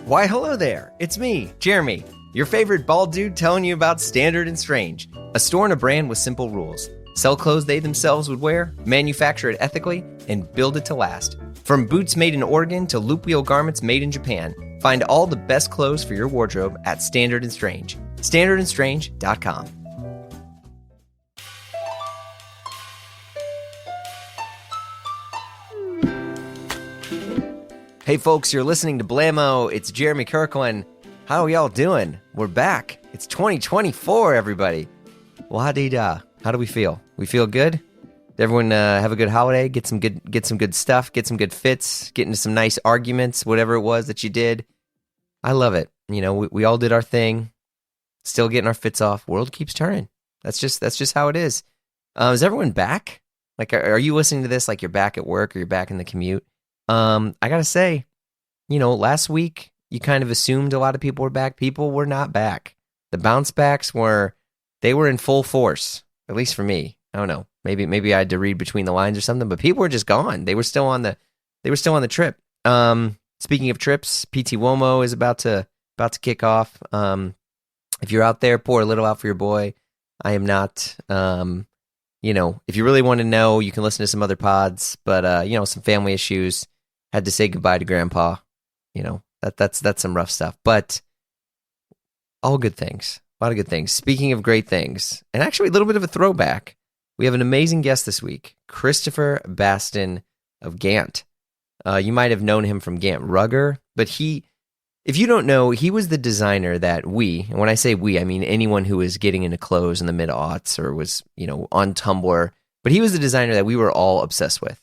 Why, hello there. It's me, Jeremy, your favorite bald dude telling you about Standard & Strange, a store and a brand with simple rules. Sell clothes they themselves would wear, manufacture it ethically, and build it to last. From boots made in Oregon to loop wheel garments made in Japan, find all the best clothes for your wardrobe at Standard & Strange. StandardandStrange.com. Hey folks, you're listening to Blammo. It's Jeremy Kirkland. How are y'all doing? We're back. It's 2024, everybody. La-dee-da. How do we feel? We feel good? Did everyone have a good holiday? Get some good stuff, get some good fits, get into some nice arguments, whatever it was that you did. I love it. You know, we all did our thing. Still getting our fits off. World keeps turning. That's just how it is. Is everyone back? Like, are you listening to this like you're back at work or you're back in the commute? I gotta say, you know, last week you kind of assumed a lot of people were back. People were not back. The bounce backs were in full force, at least for me. I don't know. Maybe I had to read between the lines or something, but people were just gone. They were still on the trip. Speaking of trips, PT Womo is about to kick off. If you're out there, pour a little out for your boy. I am not. You know, if you really want to know, you can listen to some other pods, but you know, some family issues. Had to say goodbye to Grandpa. You know, that's some rough stuff, but all good things. A lot of good things. Speaking of great things, and actually a little bit of a throwback, we have an amazing guest this week, Christopher Bastin of GANT. You might have known him from GANT Rugger, but if you don't know, he was the designer that and when I say we, I mean anyone who was getting into clothes in the mid-aughts or was, you know, on Tumblr, but he was the designer that we were all obsessed with.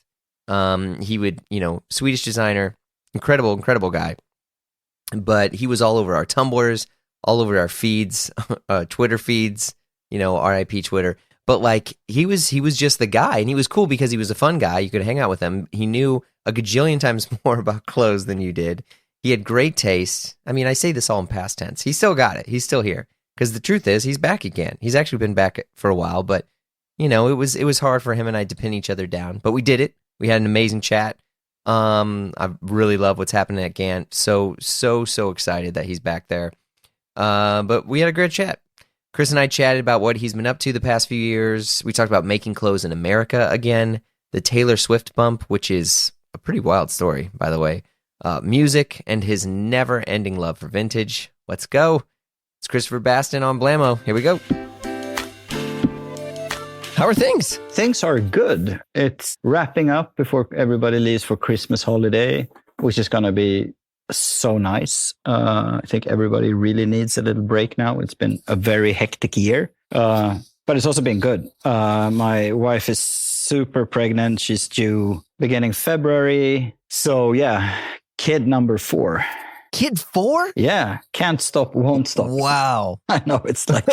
He would, you know, Swedish designer, incredible guy, but he was all over our Tumblrs, all over our feeds, Twitter feeds, you know, RIP Twitter. But like he was just the guy, and he was cool because he was a fun guy. You could hang out with him. He knew a gajillion times more about clothes than you did. He had great taste. I mean, I say this all in past tense. He still got it. He's still here. Because the truth is, he's back again. He's actually been back for a while, but you know, it was hard for him and I to pin each other down. But we did it. We had an amazing chat. I really love what's happening at GANT. So excited that he's back there. But we had a great chat. Chris and I chatted about what he's been up to the past few years. We talked about making clothes in America again, the Taylor Swift bump, which is a pretty wild story, by the way, music, and his never-ending love for vintage. Let's go. It's Christopher Bastin on Blammo. Here we go. How are things? Things are good. It's wrapping up before everybody leaves for Christmas holiday, which is going to be so nice. I think everybody really needs a little break now. It's been a very hectic year, but it's also been good. My wife is super pregnant. She's due beginning February. So yeah, kid number 4. Kid 4? Yeah, can't stop, won't stop. Wow. I know, it's like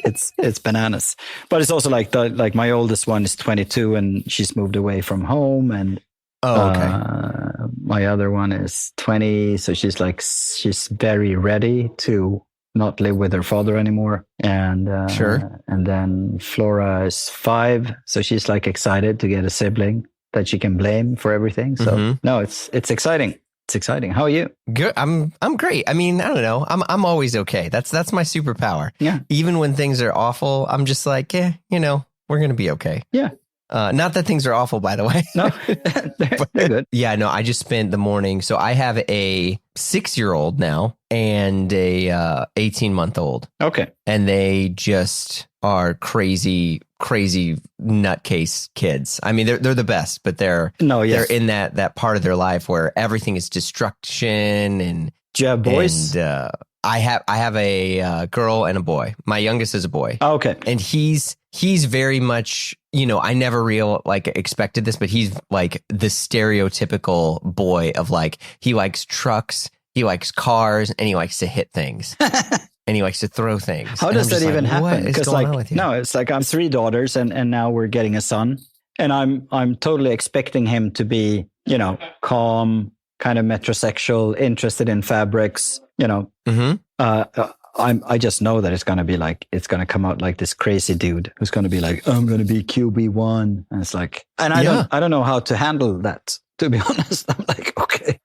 it's bananas. But it's also like my oldest one is 22 and she's moved away from home, and my other one is 20, so she's very ready to not live with her father anymore. And sure. And then Flora is 5, so she's like excited to get a sibling that she can blame for everything. So no, it's exciting. It's exciting. How are you? Good. I'm great. I mean, I don't know. I'm always okay. That's my superpower. Yeah. Even when things are awful, I'm just like, yeah, you know, we're gonna be okay. Yeah. Not that things are awful, by the way. No, they're good. Yeah, no, I just spent the morning. So I have a 6-year-old now and a 18-month-old. Okay. And they just are crazy nutcase kids. I mean, they're the best, but they're in that part of their life where everything is destruction and. Do you have boys? And, I have a girl and a boy. My youngest is a boy. Oh, okay. And he's very much, you know, I never expected this, but he's like the stereotypical boy of like, he likes trucks, he likes cars, and he likes to hit things. And he likes to throw things. How does that even happen? Because no, it's like I'm 3 daughters and now we're getting a son, and I'm totally expecting him to be, you know, calm, kind of metrosexual, interested in fabrics, you know. I just know that it's going to be like, it's going to come out like this crazy dude who's going to be like, I'm going to be QB1. And it's like, and I don't know how to handle that, to be honest. I'm like, okay,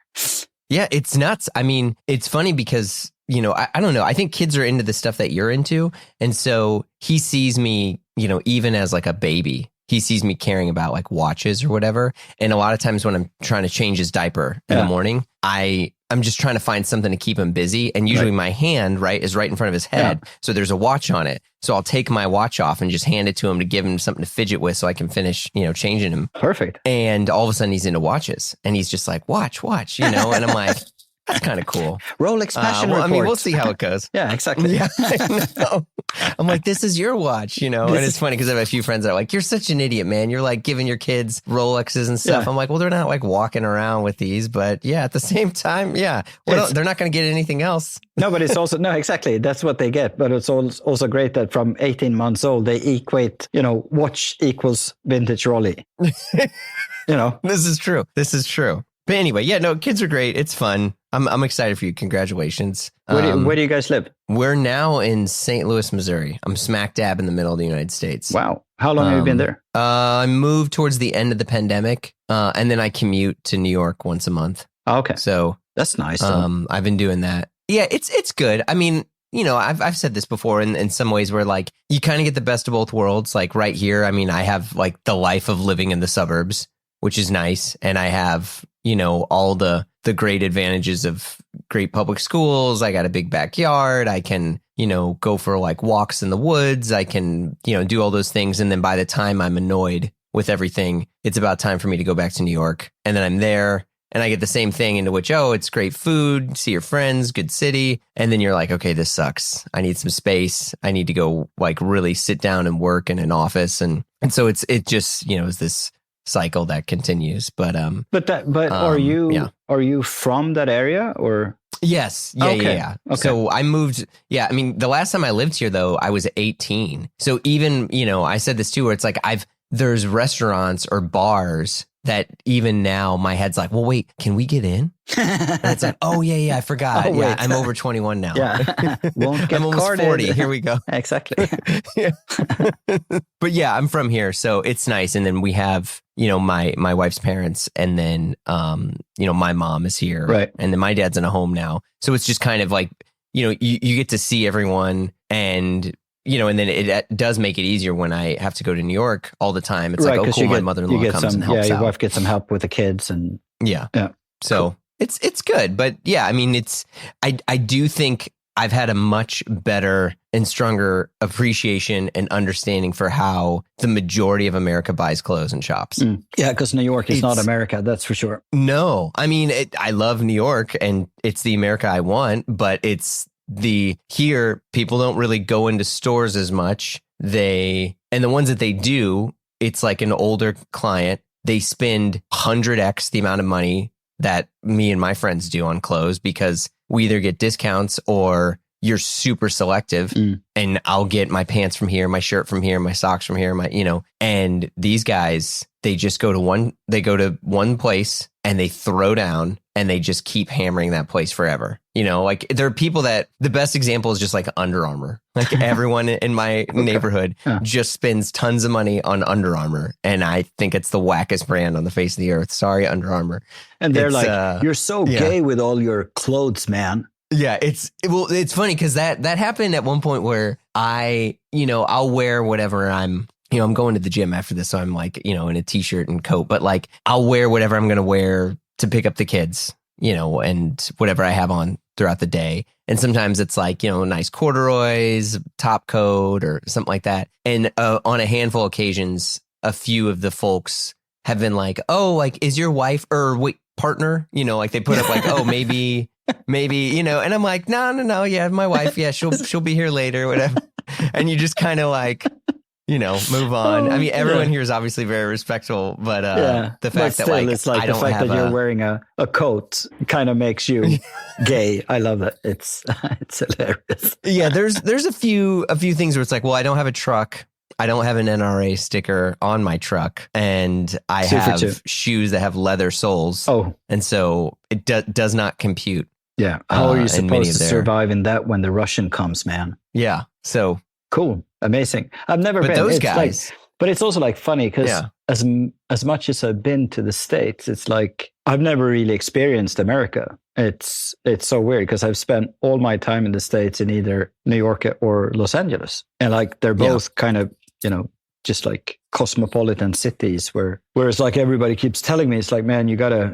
Yeah, it's nuts. I mean, it's funny because, you know, I don't know. I think kids are into the stuff that you're into. And so he sees me, you know, even as like a baby, he sees me caring about like watches or whatever. And a lot of times when I'm trying to change his diaper in the morning, I'm just trying to find something to keep him busy. And usually my hand, right, is right in front of his head. Yeah. So there's a watch on it. So I'll take my watch off and just hand it to him to give him something to fidget with so I can finish, you know, changing him. Perfect. And all of a sudden he's into watches and he's just like, watch, you know, and I'm like, that's kind of cool. Rolex passion report. I mean, we'll see how it goes. Yeah, exactly. Yeah, I know. I'm like, this is your watch, you know? And it's funny because I have a few friends that are like, you're such an idiot, man. You're like giving your kids Rolexes and stuff. Yeah. I'm like, well, they're not like walking around with these, but yeah, at the same time, yeah. Well, they're not going to get anything else. No, but it's also, no, exactly. That's what they get. But it's also great that from 18 months old, they equate, you know, watch equals vintage Rolly. You know? This is true. But anyway, yeah, no, kids are great. It's fun. I'm excited for you. Congratulations. Where do you guys live? We're now in St. Louis, Missouri. I'm smack dab in the middle of the United States. Wow. How long have you been there? I moved towards the end of the pandemic, and then I commute to New York once a month. Oh, okay. So that's nice. I've been doing that. Yeah, it's good. I mean, you know, I've said this before in some ways where like you kind of get the best of both worlds. Like right here, I mean, I have like the life of living in the suburbs, which is nice. And I have, you know, all the great advantages of great public schools. I got a big backyard. I can, you know, go for like walks in the woods. I can, you know, do all those things. And then by the time I'm annoyed with everything, it's about time for me to go back to New York. And then I'm there and I get the same thing into which, oh, it's great food, see your friends, good city. And then you're like, okay, this sucks. I need some space. I need to go like really sit down and work in an office. And so it just, you know, is this cycle that continues. But are you from that area or? Yes. Yeah. Okay. Yeah. Okay. So I moved. Yeah. I mean, the last time I lived here though, I was 18. So even, you know, I said this too, where it's like there's restaurants or bars that even now my head's like, well, wait, can we get in? And it's like, oh yeah, I forgot. Yeah, I'm over 21 now. Yeah, won't get I'm almost carded. 40. Here we go. Exactly. Yeah. But yeah, I'm from here, so it's nice. And then we have, you know, my wife's parents, and then you know, my mom is here, right? And then my dad's in a home now, so it's just kind of like, you know, you get to see everyone, and you know, and then it does make it easier when I have to go to New York all the time. It's like, oh, cool, my mother-in-law comes and helps out. Your wife gets some help with the kids, and yeah. So cool. It's good, but yeah, I mean, I do think I've had a much better and stronger appreciation and understanding for how the majority of America buys clothes and shops. Yeah, because New York is not America, that's for sure. No, I mean, I love New York and it's the America I want, but here people don't really go into stores as much. And the ones that they do, it's like an older client. They spend 100x the amount of money that me and my friends do on clothes because we either get discounts or you're super selective and I'll get my pants from here, my shirt from here, my socks from here, and these guys, they just go to one place and they throw down and they just keep hammering that place forever. You know, like there are people that the best example is just like Under Armour. Like everyone in my neighborhood just spends tons of money on Under Armour. And I think it's the wackest brand on the face of the earth. Sorry, Under Armour. And they're like, you're so gay with all your clothes, man. Yeah, it's funny because that happened at one point where I'll wear whatever I'm going to the gym after this. So I'm like, in a t-shirt and coat, but like I'll wear whatever I'm going to wear to pick up the kids, and whatever I have on throughout the day. And sometimes it's like, nice corduroys, top coat or something like that. And on a handful of occasions, a few of the folks have been like, oh, like, is your wife or partner, like they put up like, oh, maybe, and I'm like, no. Yeah, my wife. Yeah, she'll be here later, whatever. And you just kind of like, move on. I mean, everyone here is obviously very respectful, but the fact that like, it's like I the don't fact have that you're wearing a coat kind of makes you gay. I love it. It's hilarious. Yeah, there's a few things where it's like, well, I don't have a truck. I don't have an NRA sticker on my truck, and I have shoes that have leather soles. Oh, and so it does not compute. Yeah, how are you supposed to survive in that when the Russian comes, man? Yeah, so cool, amazing. I've never been. Those it's guys, but it's also like funny because as much as I've been to the States, it's like I've never really experienced America. It's so weird because I've spent all my time in the States in either New York or Los Angeles, and like they're both kind of, you know, just like cosmopolitan cities whereas like everybody keeps telling me, it's like, man, you gotta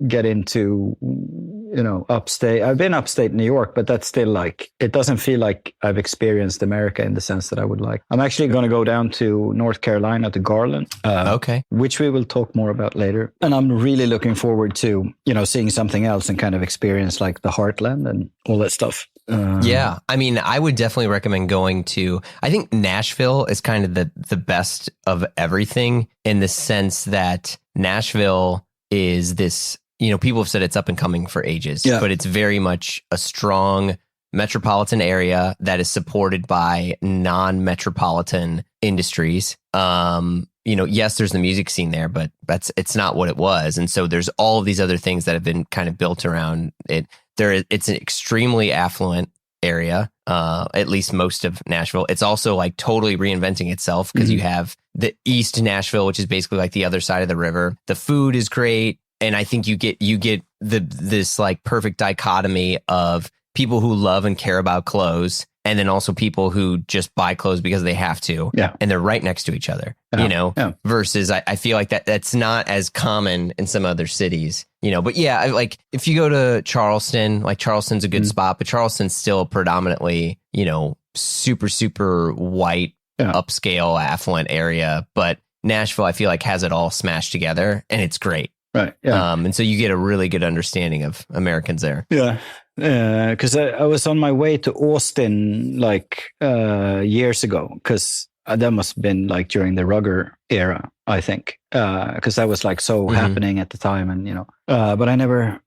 get into, you know, upstate. I've been upstate New York, but that's still like, it doesn't feel like I've experienced America in the sense that I would like. I'm actually going to go down to North Carolina to Garland. Okay. Which we will talk more about later. And I'm really looking forward to, you know, seeing something else and kind of experience like the heartland and all that stuff. Yeah. I mean, I would definitely recommend going to, I think Nashville is kind of the best of everything, in the sense that Nashville is this, you know, people have said it's up and coming for ages, but it's very much a strong metropolitan area that is supported by non-metropolitan industries. You know, yes, there's the music scene there, but it's not what it was. And so there's all of these other things that have been kind of built around it. It's an extremely affluent area, at least most of Nashville. It's also like totally reinventing itself because you have the East Nashville, which is basically like the other side of the river. The food is great. And I think you get this like perfect dichotomy of people who love and care about clothes, and then also people who just buy clothes because they have to. Yeah. And they're right next to each other, you know, versus I feel like that's not as common in some other cities, you know. But yeah, like if you go to Charleston, like Charleston's a good spot, but Charleston's still predominantly, you know, super, super white, upscale, affluent area. But Nashville, I feel like, has it all smashed together, and it's great. Right. Yeah. And so you get a really good understanding of Americans there. Yeah. Because I was on my way to Austin like years ago, because that must have been like during the Rugger era, I think, because that was like so happening at the time, and you know. But I never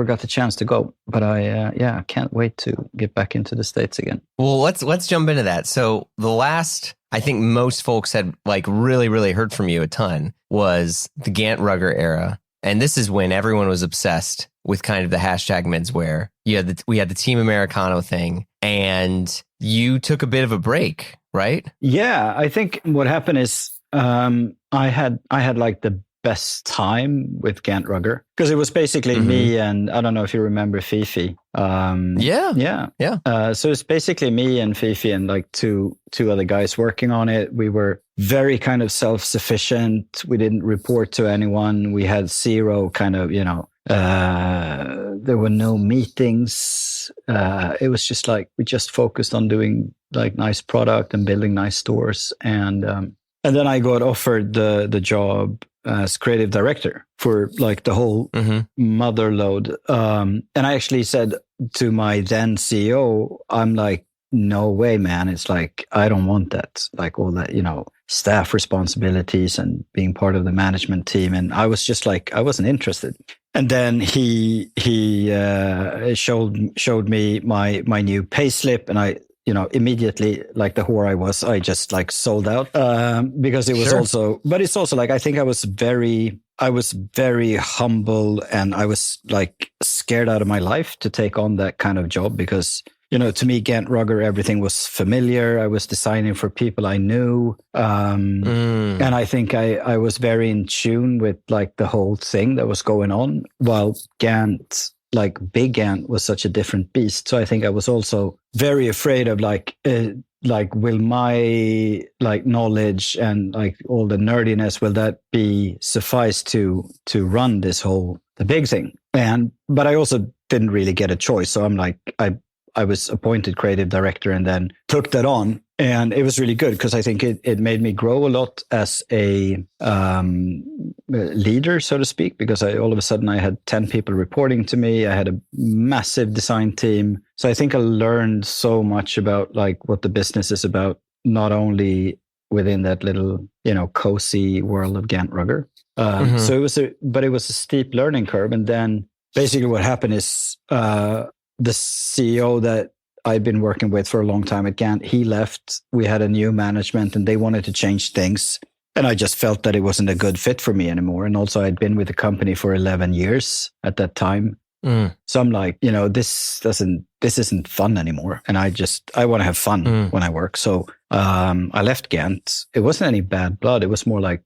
got the chance to go. But I can't wait to get back into the States again. Well, let's jump into that. So the last, I think most folks had like really heard from you a ton, was the GANT Rugger era. And this is when everyone was obsessed with kind of the hashtag menswear. We had the Team Americano thing, and you took a bit of a break, right? Yeah, I think what happened is I had like the best time with GANT Rugger, because it was basically me and, I don't know if you remember Fifi. So it's basically me and Fifi and like two other guys working on it. We were very kind of self-sufficient. We didn't report to anyone. We had zero kind of, you know, there were no meetings. It was just like, we just focused on doing like nice product and building nice stores. And then I got offered the job as creative director for like the whole mother load. And I actually said to my then CEO, I'm like, no way, man. It's like, I don't want that, like all that, you know, staff responsibilities and being part of the management team. And I was just like, I wasn't interested. And then he showed me my new pay slip, and I, you know, immediately, like the whore I was, I just like sold out, because it was also, but it's also like, I think I was very humble, and I was like scared out of my life to take on that kind of job, because, you know, to me, GANT Rugger, everything was familiar. I was designing for people I knew. And I think I was very in tune with like the whole thing that was going on, while GANT, like Big Ant, was such a different beast. So I think I was also very afraid of like will my like knowledge and like all the nerdiness, will that be suffice to run this whole, the big thing? But I also didn't really get a choice. So I'm like, I was appointed creative director and then took that on. And it was really good, because I think it made me grow a lot as a leader, so to speak, because all of a sudden I had 10 people reporting to me. I had a massive design team. So I think I learned so much about like what the business is about, not only within that little, you know, cozy world of GANT Rugger. So it was a steep learning curve. And then basically what happened is the CEO that I'd been working with for a long time at GANT, he left. We had a new management and they wanted to change things. And I just felt that it wasn't a good fit for me anymore. And also I'd been with the company for 11 years at that time. So I'm like, you know, this isn't fun anymore. And I want to have fun when I work. So I left GANT. It wasn't any bad blood. It was more like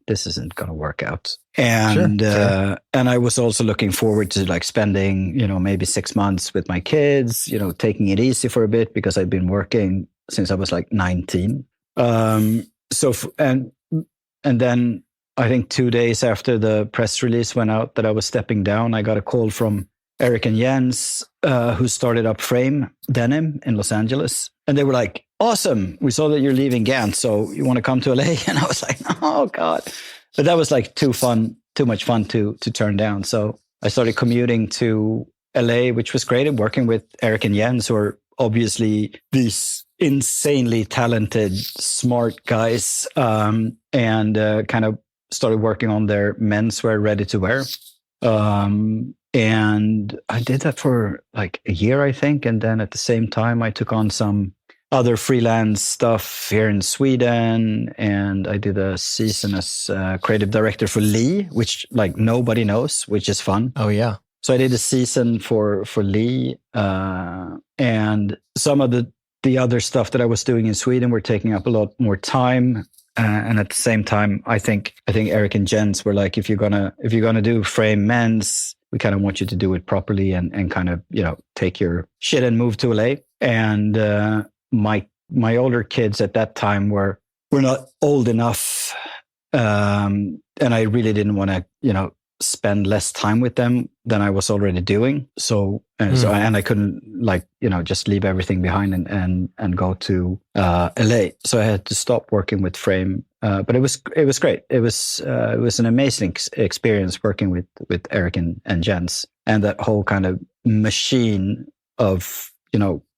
this isn't going to work out. And Sure. and I was also looking forward to like spending, maybe 6 months with my kids, taking it easy for a bit because I'd been working since I was like 19. And then I think 2 days after the press release went out that I was stepping down, I got a call from Eric and Jens, who started up Frame Denim in Los Angeles. And they were like, awesome. We saw that you're leaving GANT. So you want to come to LA? And I was like, oh God. But that was like too much fun to turn down. So I started commuting to LA, which was great, and working with Eric and Jens, who are obviously these insanely talented, smart guys, and kind of started working on their menswear ready to wear. And I did that for like a year, I think. And then at the same time, I took on some other freelance stuff here in Sweden. And I did a season as creative director for Lee, which like nobody knows, which is fun. Oh, yeah. So I did a season for Lee. And some of the other stuff that I was doing in Sweden were taking up a lot more time. And at the same time, I think Eric and Jens were like, if you're gonna do Frame Men's, we kind of want you to do it properly and kind of, take your shit and move to LA. And my older kids at that time were not old enough, and I really didn't want to, spend less time with them than I was already doing. So I couldn't just leave everything behind and go to LA. So I had to stop working with Frame. But it was great. It was an amazing experience working with Eric and Jens, and that whole kind of machine of,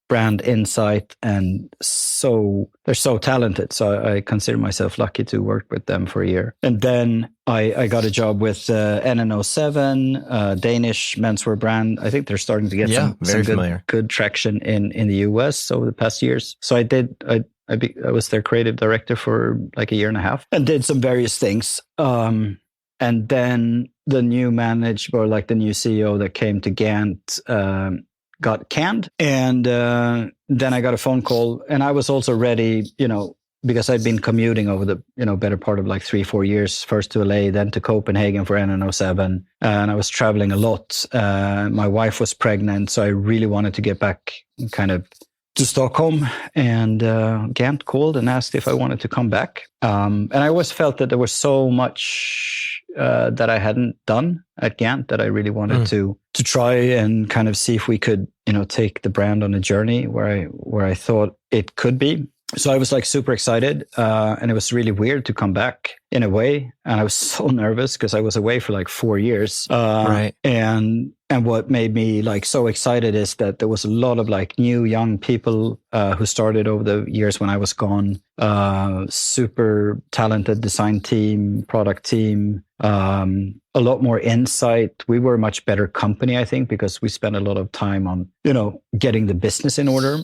brand insight, and they're so talented. So I consider myself lucky to work with them for a year. And then I got a job with NN07, Danish menswear brand. I think they're starting to get some good traction in the US over the past years. So I was their creative director for like a year and a half and did some various things. And then the new manager, or like the new CEO that came to GANT, got canned. And then I got a phone call, and I was also ready, because I'd been commuting over the, better part of like 3-4 years, first to LA, then to Copenhagen for NN07. And I was traveling a lot. My wife was pregnant, so I really wanted to get back kind of to Stockholm, and GANT called and asked if I wanted to come back. And I always felt that there was so much that I hadn't done at GANT that I really wanted to try and kind of see if we could, take the brand on a journey where I thought it could be. So I was like super excited, and it was really weird to come back in a way. And I was so nervous because I was away for like 4 years. Right. And what made me like so excited is that there was a lot of like new young people who started over the years when I was gone. Super talented design team, product team, a lot more insight. We were a much better company, I think, because we spent a lot of time on, getting the business in order.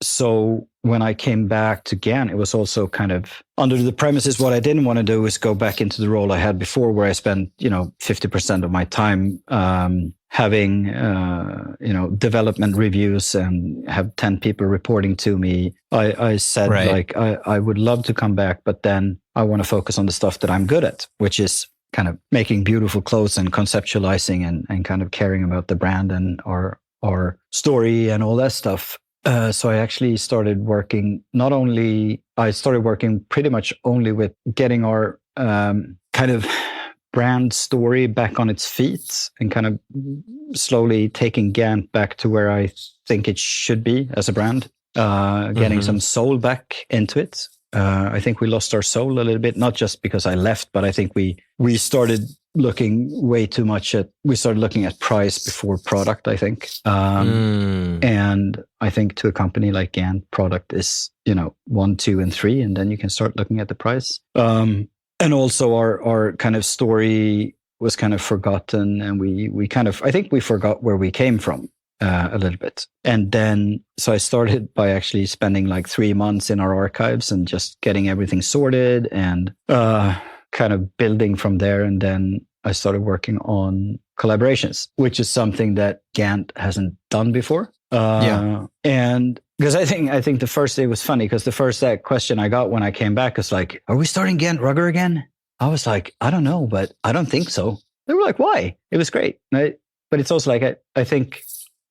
So when I came back to GAN, it was also kind of under the premises, what I didn't want to do is go back into the role I had before, where I spent, 50% of my time having, development reviews and have 10 people reporting to me. I said, I would love to come back, but then I want to focus on the stuff that I'm good at, which is kind of making beautiful clothes and conceptualizing and kind of caring about the brand and our story and all that stuff. So I actually started working pretty much only with getting our kind of brand story back on its feet and kind of slowly taking GANT back to where I think it should be as a brand, getting some soul back into it. I think we lost our soul a little bit, not just because I left, but I think we started looking way too much we started looking at price before product, I think. And I think to a company like GANT, product is, 1, 2, and 3, and then you can start looking at the price. And also our kind of story was kind of forgotten, and I think we forgot where we came from a little bit. And then, so I started by actually spending like 3 months in our archives and just getting everything sorted and kind of building from there. And then I started working on collaborations, which is something that GANT hasn't done before. And because I think the first day was funny, because the first question I got when I came back was like, are we starting GANT Rugger again? I was like, I don't know, but I don't think so. They were like, why? It was great. But it's also like, I think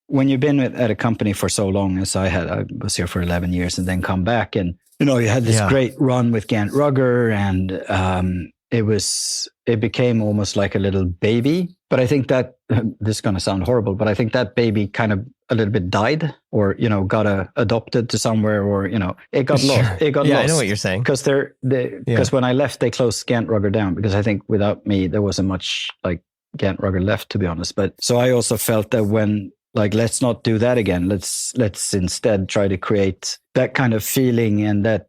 when you've been at a company for so long as I was here for 11 years and then come back and, you had this great run with Gant Rugger and it became almost like a little baby. But I think that, this is going to sound horrible, but I think that baby kind of a little bit died or, got adopted to somewhere or, it got lost. It got lost. I know what you're saying. Because when I left, they closed Gant Rugger down because I think without me, there wasn't much like Gant Rugger left, to be honest. But so I also felt that when, like, let's not do that again. Let's instead try to create that kind of feeling and that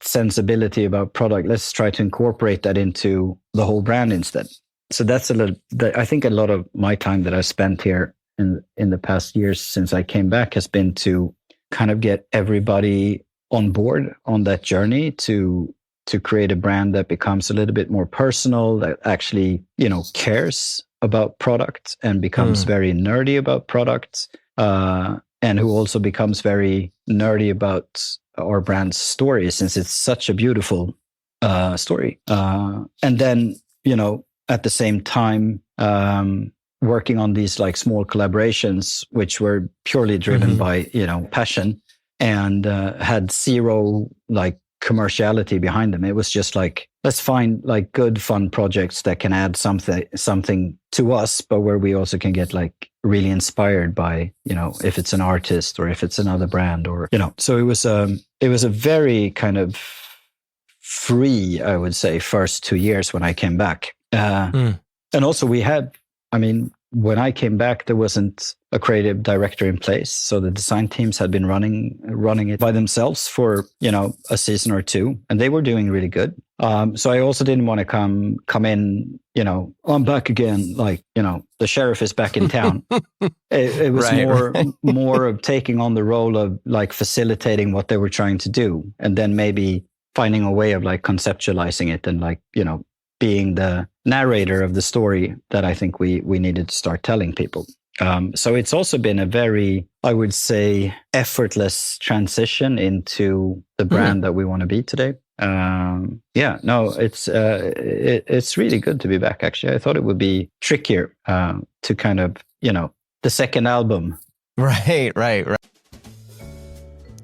sensibility about product. Let's try to incorporate that into the whole brand instead. So that's I think a lot of my time that I spent here in the past years since I came back has been to kind of get everybody on board on that journey to create a brand that becomes a little bit more personal, that actually, cares about product and becomes very nerdy about products, and who also becomes very nerdy about our brand's story, since it's such a beautiful story. And then, at the same time, working on these like small collaborations, which were purely driven by, passion and had zero like commerciality behind them. It was just like, let's find like good, fun projects that can add something to us, but where we also can get like really inspired by, if it's an artist or if it's another brand or, so it was a very kind of free, I would say, first 2 years when I came back. And also when I came back, there wasn't a creative director in place. So the design teams had been running it by themselves for, a season or two, and they were doing really good. So I also didn't want to come in, I'm back again. Like, the sheriff is back in town. It was more of taking on the role of like facilitating what they were trying to do. And then maybe finding a way of like conceptualizing it and like, being the narrator of the story that I think we needed to start telling people. So it's also been a very, I would say, effortless transition into the brand that we want to be today. It's really good to be back, actually. I thought it would be trickier to kind of, the second album. Right.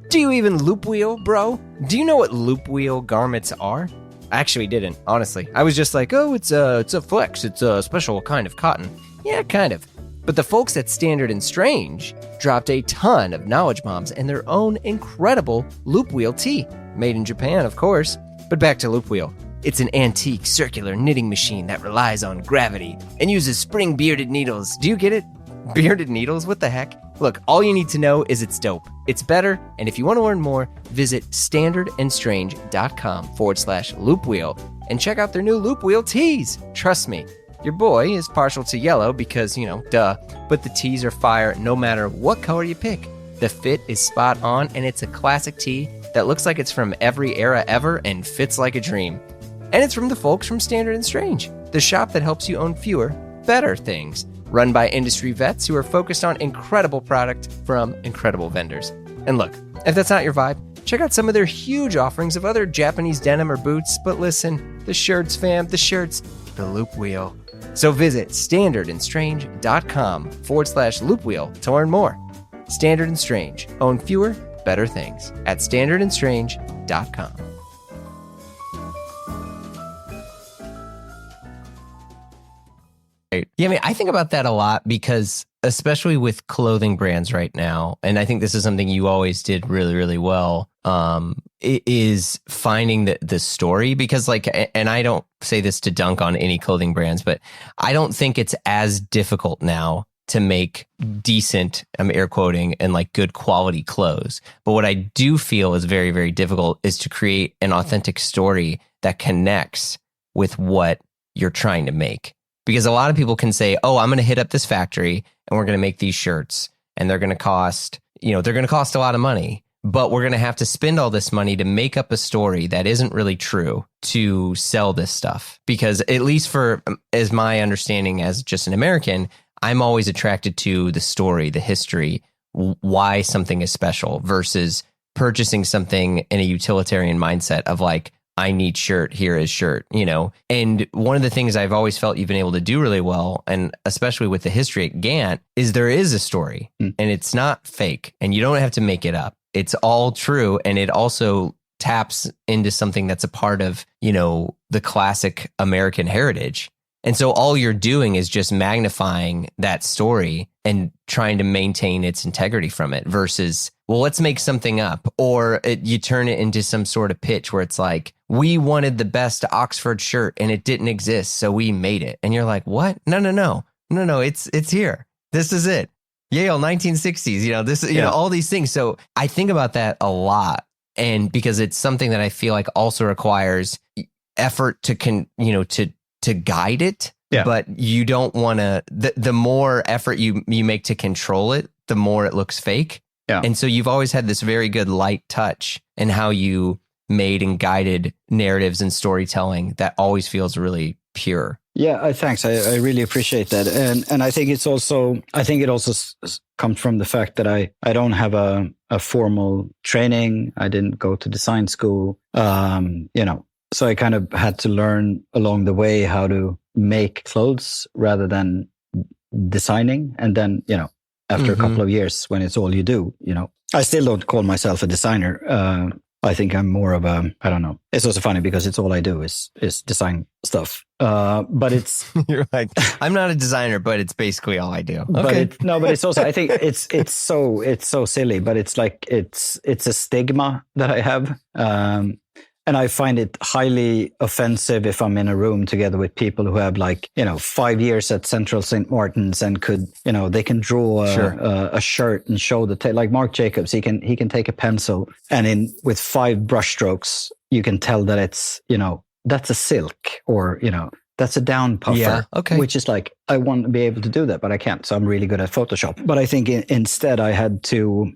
Do you even loop wheel, bro? Do you know what loop wheel garments are? I actually didn't, honestly. I was just like, oh, it's a flex. It's a special kind of cotton. Yeah, kind of. But the folks at Standard and Strange dropped a ton of knowledge bombs and their own incredible loop wheel tee, made in Japan, of course. But back to loop wheel. It's an antique circular knitting machine that relies on gravity and uses spring bearded needles. Do you get it? Bearded needles? What the heck? Look, all you need to know is it's dope. It's better, and if you want to learn more, visit standardandstrange.com/loop wheel and check out their new loop wheel tees. Trust me, your boy is partial to yellow because, duh, but the tees are fire no matter what color you pick. The fit is spot on, and it's a classic tee that looks like it's from every era ever and fits like a dream. And it's from the folks from Standard and Strange, the shop that helps you own fewer, better things. Run by industry vets who are focused on incredible product from incredible vendors. And look, if that's not your vibe, check out some of their huge offerings of other Japanese denim or boots. But listen, the shirts, fam, the shirts, the loop wheel. So visit standardandstrange.com/loop wheel to learn more. Standard and Strange. Own fewer, better things at standardandstrange.com. Yeah, I think about that a lot because especially with clothing brands right now, and I think this is something you always did really, really well, it is finding the story because and I don't say this to dunk on any clothing brands, but I don't think it's as difficult now to make decent, I'm air quoting, and like good quality clothes. But what I do feel is very, very difficult is to create an authentic story that connects with what you're trying to make. Because a lot of people can say, oh, I'm going to hit up this factory and we're going to make these shirts and they're going to cost, they're going to cost a lot of money, but we're going to have to spend all this money to make up a story that isn't really true to sell this stuff. Because at least as my understanding as just an American, I'm always attracted to the story, the history, why something is special versus purchasing something in a utilitarian mindset of like, I need shirt, here is shirt, you know. And one of the things I've always felt you've been able to do really well, and especially with the history at GANT, is there is a story and it's not fake and you don't have to make it up. It's all true. And it also taps into something that's a part of, you know, the classic American heritage. And so all you're doing is just magnifying that story and trying to maintain its integrity from it versus, well, let's make something up. Or you turn it into some sort of pitch where it's like, we wanted the best Oxford shirt and it didn't exist, so we made it. And you're like, what? No. It's here. This is it. Yale 1960s, you know, this, you know, all these things. So I think about that a lot. And because it's something that I feel like also requires effort to guide it, but you don't want to, the more effort you make to control it, the more it looks fake. Yeah. And so you've always had this very good light touch in how you made and guided narratives and storytelling that always feels really pure. Yeah, thanks. I really appreciate that. And I think it also comes from the fact that I don't have a formal training. I didn't go to design school. You know, so I kind of had to learn along the way how to make clothes rather than designing. And then, you know, after a couple of years, when it's all you do, you know, I still don't call myself a designer. I think I'm more of a, I don't know. It's also funny because it's all I do is design stuff. But it's you're like, I'm not a designer, but it's basically all I do. Okay. But it's also, I think it's so silly, but it's like, it's a stigma that I have. And I find it highly offensive if I'm in a room together with people who have, like, you know, 5 years at Central St. Martin's and could, you know, they can draw a shirt and show like Marc Jacobs, he can take a pencil and with 5 brush strokes, you can tell that it's, you know, that's a silk or, you know, that's a down puffer, which is like, I want to be able to do that, but I can't. So I'm really good at Photoshop. But I think instead I had to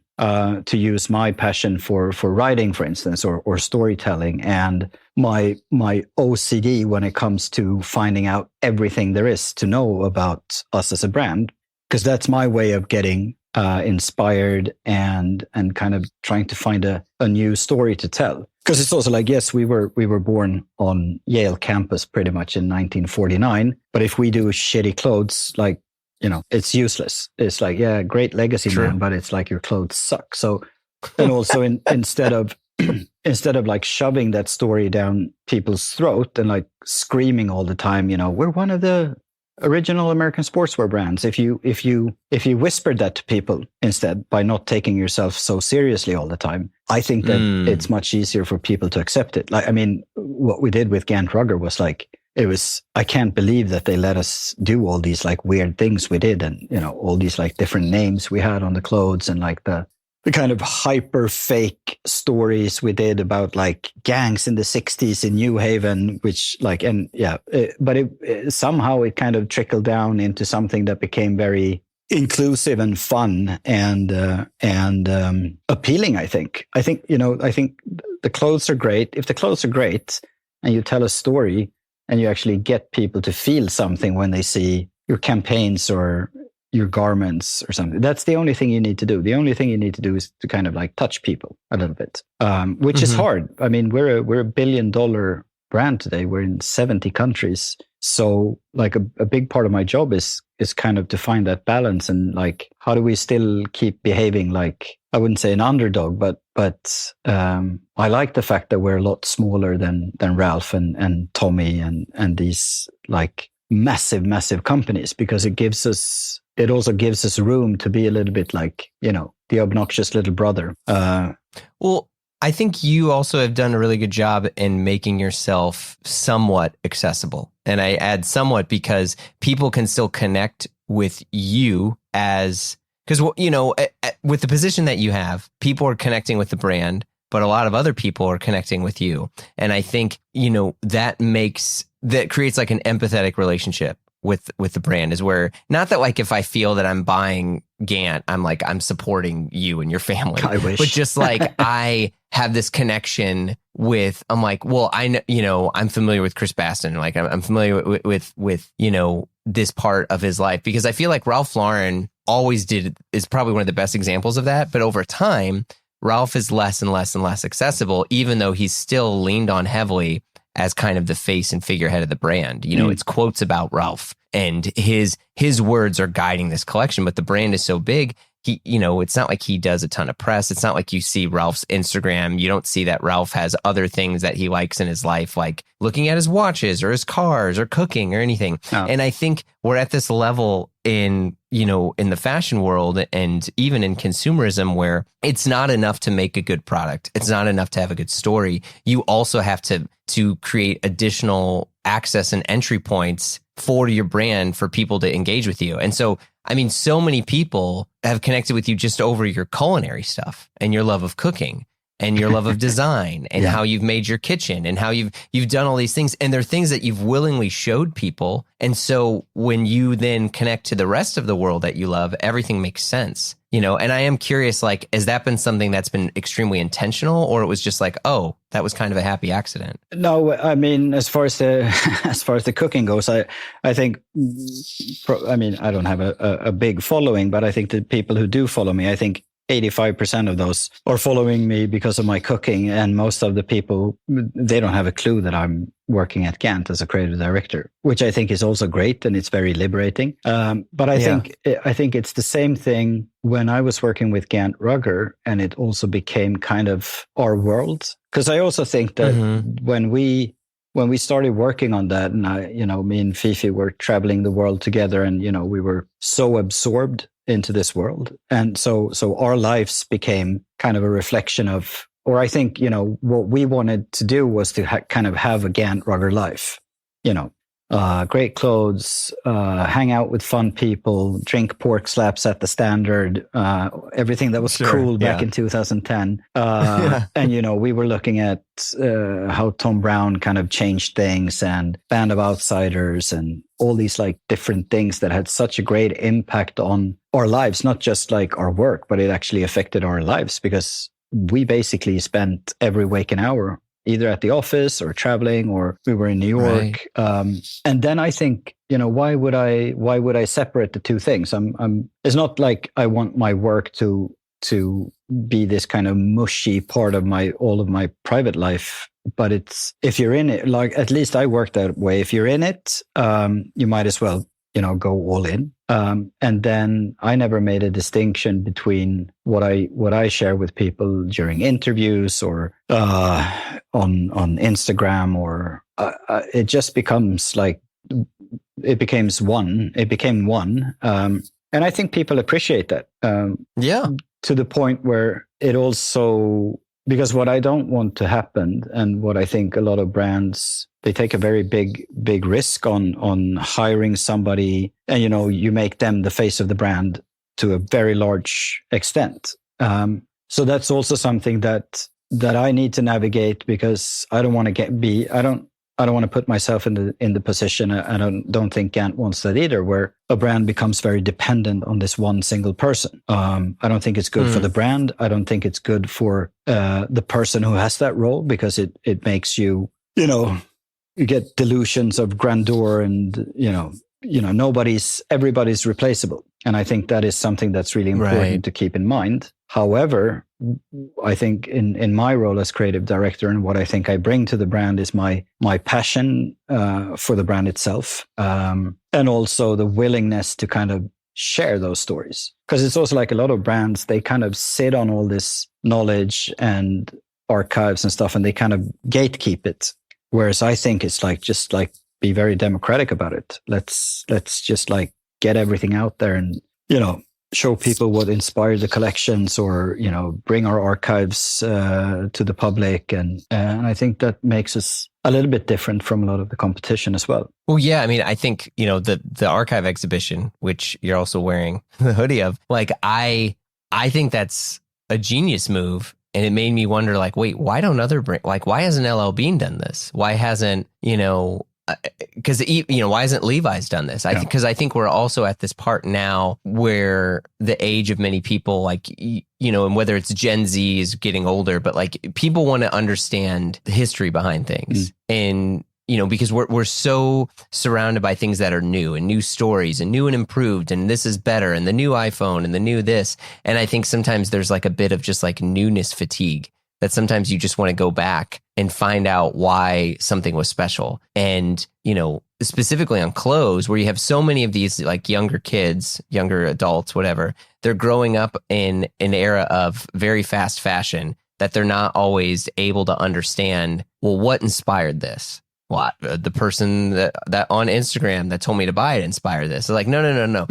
use my passion for writing, for instance, or storytelling, and my OCD when it comes to finding out everything there is to know about us as a brand, because that's my way of getting inspired and kind of trying to find a new story to tell. Because it's also like, yes, we were born on Yale campus pretty much in 1949, but if we do shitty clothes, like, you know, it's useless. It's like, yeah, great legacy, man, but it's like your clothes suck. So, and also instead of like shoving that story down people's throat and like screaming all the time, you know, we're one of the original American sportswear brands. If you whispered that to people instead by not taking yourself so seriously all the time, I think that it's much easier for people to accept it. Like, I mean, what we did with GANT Rugger was like, I can't believe that they let us do all these like weird things we did. And, you know, all these like different names we had on the clothes and like the kind of hyper fake stories we did about like gangs in the 60s in New Haven, which like, and yeah, but somehow it kind of trickled down into something that became very inclusive and fun and appealing. I think, you know, I think the clothes are great. If the clothes are great and you tell a story, and you actually get people to feel something when they see your campaigns or your garments or something. That's the only thing you need to do. The only thing you need to do is to kind of like touch people a little bit, which is hard. I mean, we're a $1 billion brand today. We're in 70 countries. So like a big part of my job is kind of to find that balance and like, how do we still keep behaving like, I wouldn't say an underdog, but I like the fact that we're a lot smaller than Ralph and Tommy and these like massive companies, because it also gives us room to be a little bit like, you know, the obnoxious little brother. Well, I think you also have done a really good job in making yourself somewhat accessible. And I add somewhat because people can still connect with you because, you know, with the position that you have, people are connecting with the brand, but a lot of other people are connecting with you. And I think, you know, that creates like an empathetic relationship with the brand, is where, not that like if I feel that I'm buying GANT, I'm supporting you and your family. I wish. But just like I have this connection with, I'm like, well, I know, you know, I'm familiar with Chris Bastin. Like I'm familiar with, you know, this part of his life, because I feel like Ralph Lauren is probably one of the best examples of that. But over time, Ralph is less and less and less accessible, even though he's still leaned on heavily as kind of the face and figurehead of the brand. You know, it's quotes about Ralph, and his words are guiding this collection, but the brand is so big. He, you know, it's not like he does a ton of press. It's not like you see Ralph's Instagram. You don't see that Ralph has other things that he likes in his life, like looking at his watches or his cars or cooking or anything. Oh. And I think we're at this level in, you know, in the fashion world and even in consumerism where it's not enough to make a good product. It's not enough to have a good story. You also have to create additional access and entry points for your brand for people to engage with you. And so, I mean, so many people have connected with you just over your culinary stuff and your love of cooking and your love of design and how you've made your kitchen and how you've done all these things. And they're things that you've willingly showed people. And so when you then connect to the rest of the world that you love, everything makes sense, you know? And I am curious, like, has that been something that's been extremely intentional, or it was just like, oh, that was kind of a happy accident? No, I mean, as far as the cooking goes, I think, I mean, I don't have a big following, but I think the people who do follow me, I think 85% of those are following me because of my cooking. And most of the people, they don't have a clue that I'm working at GANT as a creative director, which I think is also great. And it's very liberating. But I think it's the same thing when I was working with GANT Rugger, and it also became kind of our world. Because I also think that when we started working on that, and me and Fifi were traveling the world together, and, you know, we were so absorbed into this world. And so our lives became kind of a reflection of, or I think, you know, what we wanted to do was to kind of have a GANT Rugger life, you know, great clothes, hang out with fun people, drink pork slaps at the Standard, everything that was cool back in 2010. And, you know, we were looking at how Tom Brown kind of changed things, and Band of Outsiders, and all these like different things that had such a great impact on our lives, not just like our work, but it actually affected our lives because we basically spent every waking hour either at the office or traveling, or we were in New York. Right. And then I think, you know, why would I separate the two things? It's not like I want my work to be this kind of mushy part of all of my private life. But it's, if you're in it, like, at least I work that way. If you're in it, you might as well, you know, go all in. And then I never made a distinction between what I share with people during interviews or on Instagram, or it just becomes like, it became one. And I think people appreciate that. To the point where it also, because what I don't want to happen, and what I think a lot of brands, they take a very big risk on hiring somebody, and, you know, you make them the face of the brand to a very large extent. So that's also something that I need to navigate, because I don't want to I don't want to put myself in the position. I don't think GANT wants that either, where a brand becomes very dependent on this one single person. I don't think it's good for the brand. I don't think it's good for the person who has that role, because it makes you get delusions of grandeur, and everybody's replaceable. And I think that is something that's really important to keep in mind. However, I think in my role as creative director, and what I think I bring to the brand is my passion for the brand itself, and also the willingness to kind of share those stories. Because it's also like a lot of brands, they kind of sit on all this knowledge and archives and stuff, and they kind of gatekeep it. Whereas I think it's like, just like, be very democratic about it. Let's just like get everything out there, and, you know, show people what inspired the collections, or, you know, bring our archives to the public. And I think that makes us a little bit different from a lot of the competition as well. Well, yeah, I mean, I think, you know, the archive exhibition, which you're also wearing the hoodie of, like, I think that's a genius move. And it made me wonder, like, wait, why don't other brands, like, why hasn't LL Bean done this? Why hasn't, you know, because, you know, why hasn't Levi's done this? Because I think we're also at this part now where the age of many people, like, you know, and whether it's Gen Z is getting older, but like, people want to understand the history behind things. And, because we're so surrounded by things that are new and new stories and new and improved, and this is better, and the new iPhone and the new this. And I think sometimes there's like a bit of just like newness fatigue, that sometimes you just want to go back and find out why something was special. And, specifically on clothes, where you have so many of these like younger kids, younger adults, whatever, they're growing up in an era of very fast fashion, that they're not always able to understand, well, what inspired this? What the person that on Instagram that told me to buy it inspired this. It's like, no.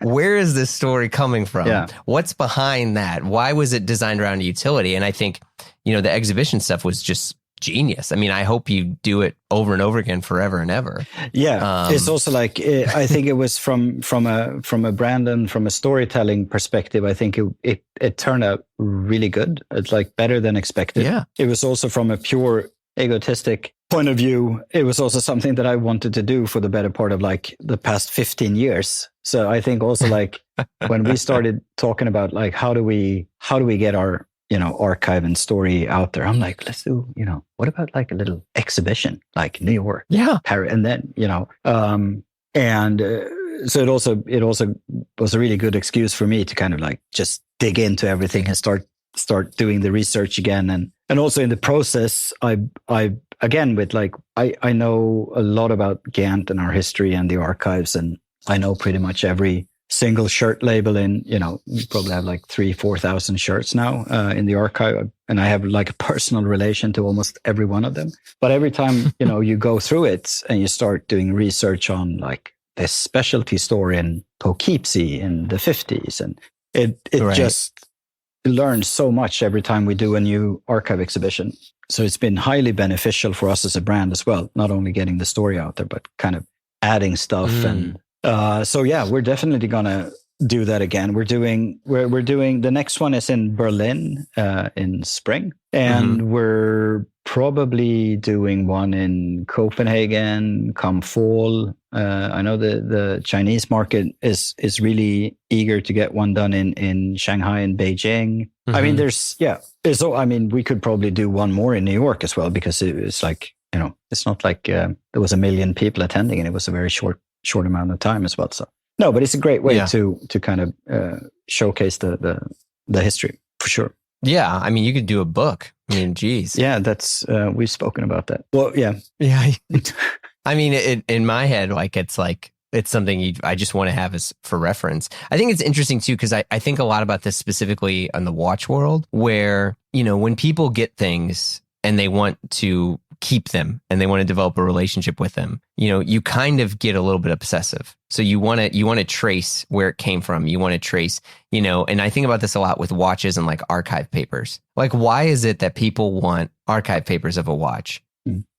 Where is this story coming from? Yeah. What's behind that? Why was it designed around utility? And I think, the exhibition stuff was just genius. I mean, I hope you do it over and over again, forever and ever. Yeah. It's also like, I think it was from a brand and from a storytelling perspective, I think it turned out really good. It's like better than expected. Yeah. It was also from a pure egotistic point of view, it was also something that I wanted to do for the better part of like the past 15 years. So I think also like when we started talking about like, how do we get our, archive and story out there? I'm like, let's do, what about like a little exhibition, like New York, Paris, and then, so it also was a really good excuse for me to kind of like just dig into everything and start doing the research again. And also in the process, I again, with like, I know a lot about GANT and our history and the archives, and I know pretty much every single shirt label in, we probably have like 3,000-4,000 shirts now in the archive. And I have like a personal relation to almost every one of them. But every time, you go through it and you start doing research on like this specialty store in Poughkeepsie in the 50s, and it right. just learns so much every time we do a new archive exhibition. So it's been highly beneficial for us as a brand as well, not only getting the story out there, but kind of adding stuff. And so, yeah, we're definitely going to do that again. We're doing the next one is in Berlin in spring, and we're probably doing one in Copenhagen come fall. I know the Chinese market is really eager to get one done in Shanghai and Beijing. I mean, we could probably do one more in New York as well, because it's like, it's not like there was 1 million people attending, and it was a very short amount of time as well. So no, but it's a great way to kind of showcase the history for sure. Yeah, I mean, you could do a book. I mean, geez. Yeah, that's we've spoken about that. Well, yeah. I mean, in my head, like it's something I just want to have as for reference. I think it's interesting too, because I think a lot about this specifically in the watch world, where when people get things and they want to keep them and they want to develop a relationship with them, you kind of get a little bit obsessive. So you want to trace where it came from. You want to trace, and I think about this a lot with watches and like archive papers. Like, why is it that people want archive papers of a watch,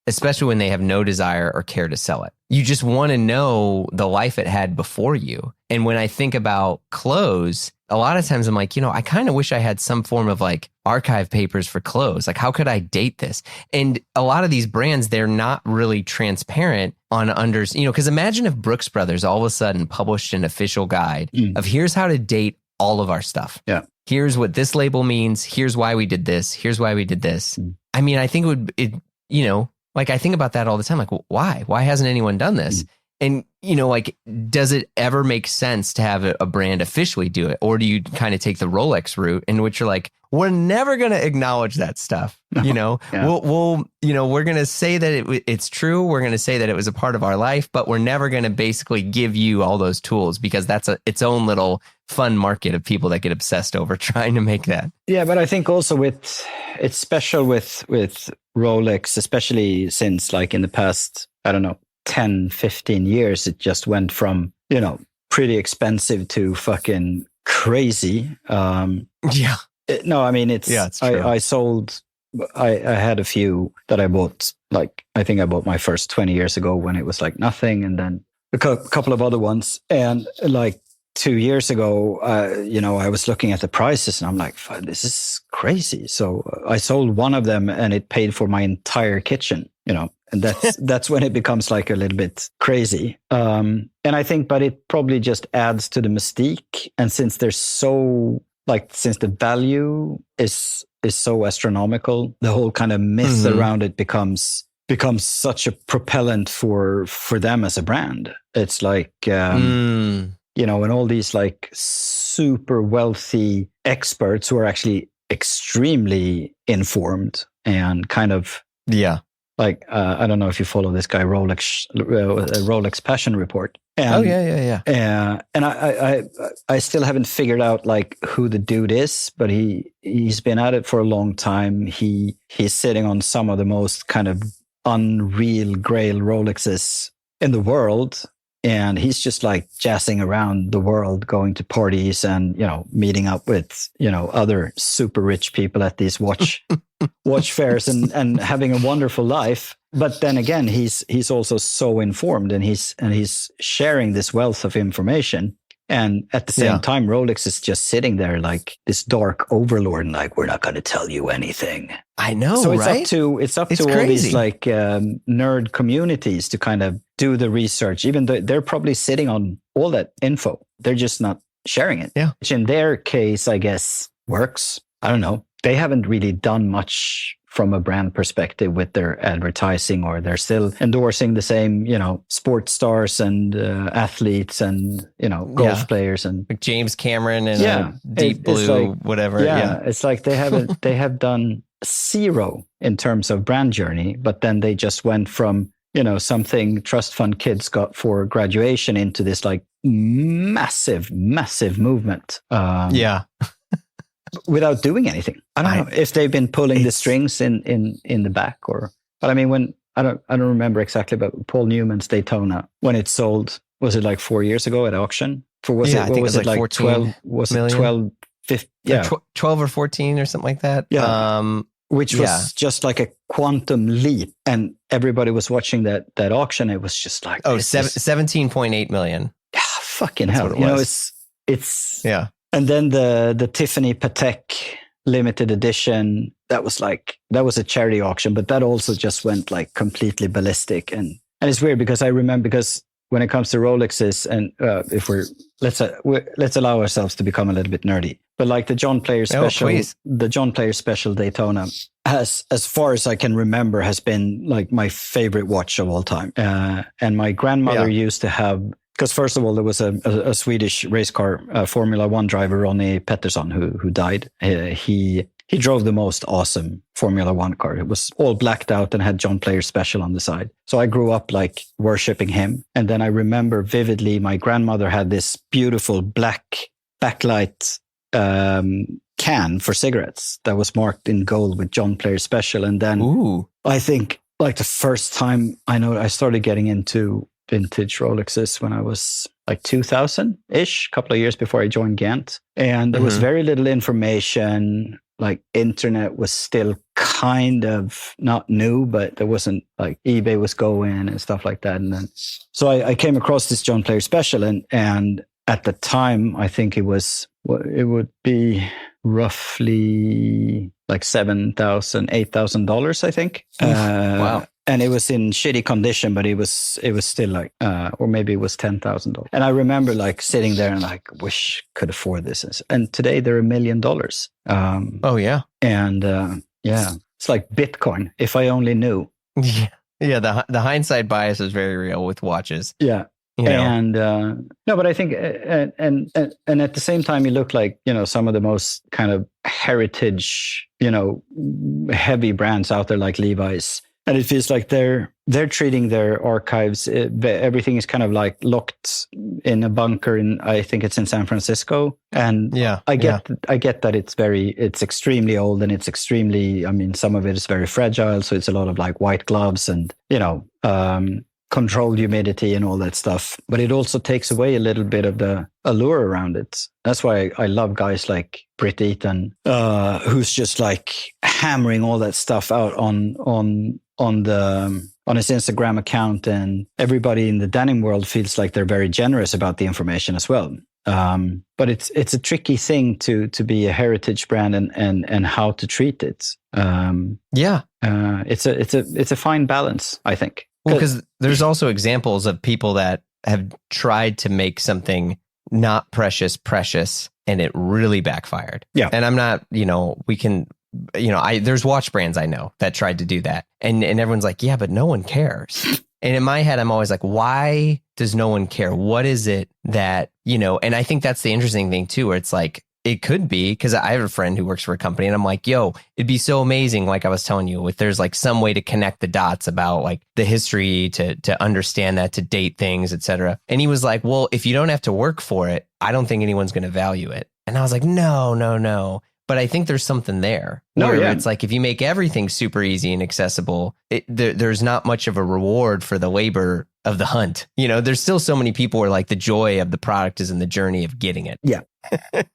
especially when they have no desire or care to sell it? You just want to know the life it had before you. And when I think about clothes, a lot of times I'm like, I kind of wish I had some form of like archive papers for clothes. Like, how could I date this? And a lot of these brands, they're not really transparent on because imagine if Brooks Brothers all of a sudden published an official guide of here's how to date all of our stuff. Yeah. Here's what this label means. Here's why we did this. Here's why we did this. I mean, I think like I think about that all the time. Like, why? Why hasn't anyone done this? And, like, does it ever make sense to have a brand officially do it? Or do you kind of take the Rolex route in which you're like, we're never going to acknowledge that stuff. Yeah. We're going to say that it's true. We're going to say that it was a part of our life, but we're never going to basically give you all those tools, because that's its own little fun market of people that get obsessed over trying to make that. Yeah. But I think also it's special with Rolex, especially since like in the past, I don't know, 10, 15 years, it just went from, pretty expensive to fucking crazy. No, I mean, it's true. I had a few that I bought, like, I think I bought my first 20 years ago when it was like nothing. And then a couple of other ones. And like 2 years ago, I was looking at the prices and I'm like, this is crazy. So I sold one of them and it paid for my entire kitchen, and that's when it becomes like a little bit crazy. And I think, but it probably just adds to the mystique. And since since the value is so astronomical, the whole kind of myth around it becomes becomes such a propellant for them as a brand. It's like, you know, and all these like super wealthy experts who are actually extremely informed and kind of, like, I don't know if you follow this guy, Rolex Passion Report. And, and I still haven't figured out like who the dude is, but he's been at it for a long time. He's sitting on some of the most kind of unreal grail Rolexes in the world. And he's just like jazzing around the world, going to parties and, you know, meeting up with, you know, other super rich people at these watch fairs and having a wonderful life. But then again, he's also so informed and he's sharing this wealth of information. And at the same time, Rolex is just sitting there like this dark overlord and like, we're not going to tell you anything. I know, so right? It's up to all these like nerd communities to kind of do the research, even though they're probably sitting on all that info. They're just not sharing it. Yeah. Which in their case, I guess, works. I don't know. They haven't really done much from a brand perspective with their advertising, or they're still endorsing the same, you know, sports stars and athletes and, you know, golf players and like James Cameron and Deep Blue, like, whatever. It's like they have done zero in terms of brand journey, but then they just went from, you know, something trust fund kids got for graduation into this like massive movement. Without doing anything. I don't know if they've been pulling the strings in the back, or, but I mean, when I don't remember exactly, but Paul Newman's Daytona, when it sold, was it like 4 years ago at auction? I think it was like 14 12, was million? it 12, 15, like 12 or 14 or something like that. Yeah. Which was just like a quantum leap, and everybody was watching that auction. It was just like, 17.8 million. Yeah, fucking hell. You know, it's And then the Tiffany Patek limited edition, that was a charity auction, but that also just went like completely ballistic. And it's weird because I remember, because when it comes to Rolexes, and let's allow ourselves to become a little bit nerdy, but like the John Player Special Daytona has, as far as I can remember, has been like my favorite watch of all time. And my grandmother used to have, because first of all, there was a Swedish race car Formula One driver, Ronnie Pettersson, who died. He drove the most awesome Formula One car. It was all blacked out and had John Player Special on the side. So I grew up like worshipping him. And then I remember vividly, my grandmother had this beautiful black backlight can for cigarettes that was marked in gold with John Player Special. And then I think like the first time I started getting into vintage Rolexes when I was like 2000-ish, a couple of years before I joined GANT. And there was very little information. Like internet was still kind of not new, but there wasn't, like, eBay was going and stuff like that. And then, so I came across this John Player Special, and at the time, I think it would be roughly like $7,000, $8,000, I think. Wow. And it was in shitty condition, but it was still like, or maybe it was $10,000. And I remember like sitting there and like, wish could afford this. And today they're $1 million. And it's like Bitcoin. If I only knew. Yeah. The hindsight bias is very real with watches. Yeah. You know? And no, but I think, and at the same time, you look like, you know, some of the most kind of heritage, you know, heavy brands out there, like Levi's. And it feels like they're treating their archives. Everything is kind of like locked in a bunker I think it's in San Francisco. And I get that it's extremely old, and it's extremely, I mean, some of it is very fragile. So it's a lot of like white gloves and, you know, controlled humidity and all that stuff. But it also takes away a little bit of the allure around it. That's why I love guys like Britt Eaton, who's just like hammering all that stuff out on his Instagram account, and everybody in the denim world feels like they're very generous about the information as well. But it's a tricky thing to be a heritage brand and how to treat it. It's a fine balance, I think. Well, because there's also examples of people that have tried to make something not precious, and it really backfired. Yeah. And I'm not, you know, we can there's watch brands I know that tried to do that. And everyone's like, yeah, but no one cares. And in my head, I'm always like, why does no one care? What is it that, and I think that's the interesting thing too, where it's like, it could be because I have a friend who works for a company and I'm like, yo, it'd be so amazing. Like I was telling you, if there's like some way to connect the dots about like the history to understand that, to date things, etc. And he was like, well, if you don't have to work for it, I don't think anyone's going to value it. And I was like, no. But I think there's something there. It's like if you make everything super easy and accessible, there's not much of a reward for the labor of the hunt. There's still so many people where like the joy of the product is in the journey of getting it. Yeah.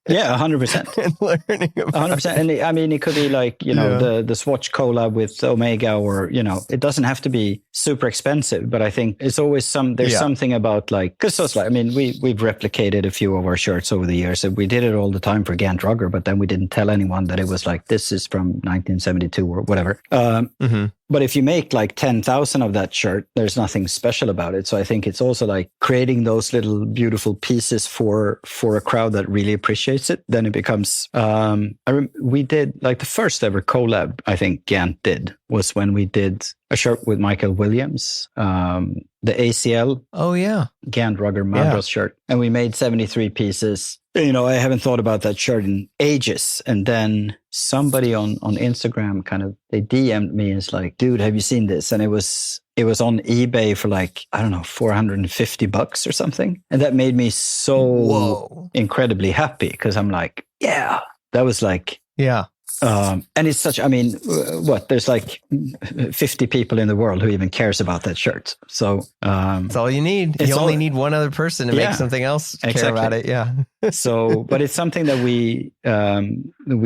Yeah, 100%. And learning about 100%. And I mean, it could be like, the Swatch collab with Omega, or, it doesn't have to be super expensive, but I think it's always something about like, because it's like, I mean, we've replicated a few of our shirts over the years, and we did it all the time for GANT Rugger, but then we didn't tell anyone that it was like, this is from 1972 or whatever. But if you make like 10,000 of that shirt, there's nothing special about it. So I think it's also like creating those little beautiful pieces for a crowd that really appreciates it. Then it becomes, we did like the first ever collab, I think GANT did, was when we did a shirt with Michael Williams, the ACL. Oh, yeah. GANT Rugger Madras shirt. And we made 73 pieces. I haven't thought about that shirt in ages. And then somebody on Instagram they DM'd me and it's like, dude, have you seen this? And it was on eBay for like, I don't know, $450 or something. And that made me so incredibly happy because I'm like, yeah, that was like, yeah. And it's such, I mean, there's like 50 people in the world who even cares about that shirt. So, that's all you need. You only need one other person to make something else care about it. Yeah. So, but it's something that we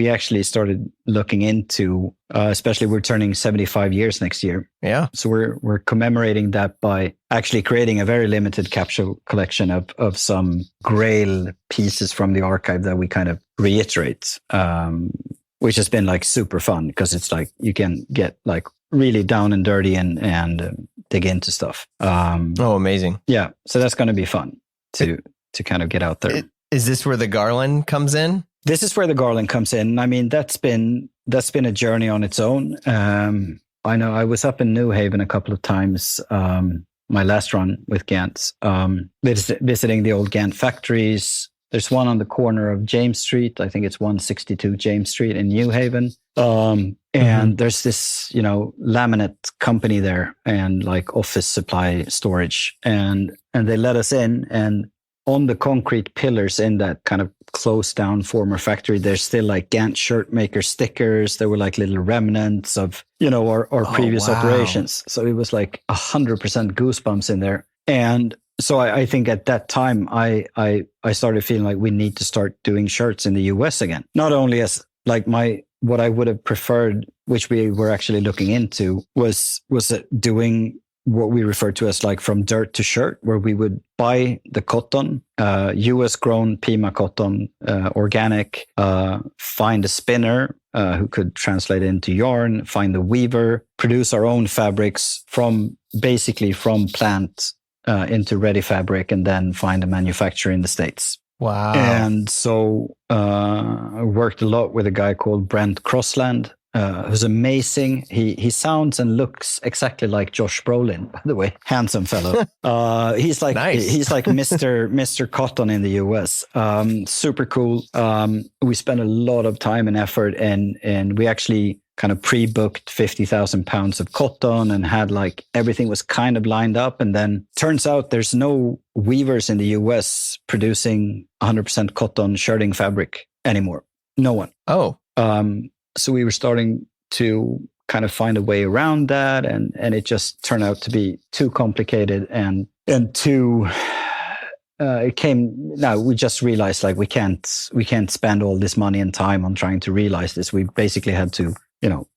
actually started looking into, especially we're turning 75 years next year. Yeah. So we're commemorating that by actually creating a very limited capsule collection of some grail pieces from the archive that we kind of reiterate. Which has been like super fun because it's like you can get like really down and dirty and dig into stuff. Amazing. Yeah. So that's going to be fun to kind of get out there. Is this where the garland comes in? This is where the garland comes in. I mean, that's been a journey on its own. I know I was up in New Haven a couple of times. My last run with GANT, visiting the old GANT factories. There's one on the corner of James Street. I think it's 162 James Street in New Haven. And there's this, laminate company there and like office supply storage. And they let us in, and on the concrete pillars in that kind of closed down former factory, there's still like GANT shirt maker stickers. There were like little remnants of, our previous operations. So it was like 100% goosebumps in there. And so I think at that time, I started feeling like we need to start doing shirts in the US again. Not only as like what I would have preferred, which we were actually looking into, was doing what we refer to as like from dirt to shirt, where we would buy the cotton, US grown Pima cotton, organic, find a spinner who could translate it into yarn, find the weaver, produce our own fabrics from plant into ready fabric, and then find a manufacturer in the States. Wow. And so I worked a lot with a guy called Brent Crossland, who's amazing. He sounds and looks exactly like Josh Brolin, by the way. Handsome fellow. He's like nice. He's like Mr. Cotton in the US. Super cool. We spent a lot of time and effort, and we actually kind of pre-booked 50,000 pounds of cotton and had like everything was kind of lined up. And then turns out there's no weavers in the US producing 100% cotton shirting fabric anymore. No one. Oh. So we were starting to kind of find a way around that. And it just turned out to be too complicated and too, we just realized like we can't spend all this money and time on trying to realize this. We basically had to,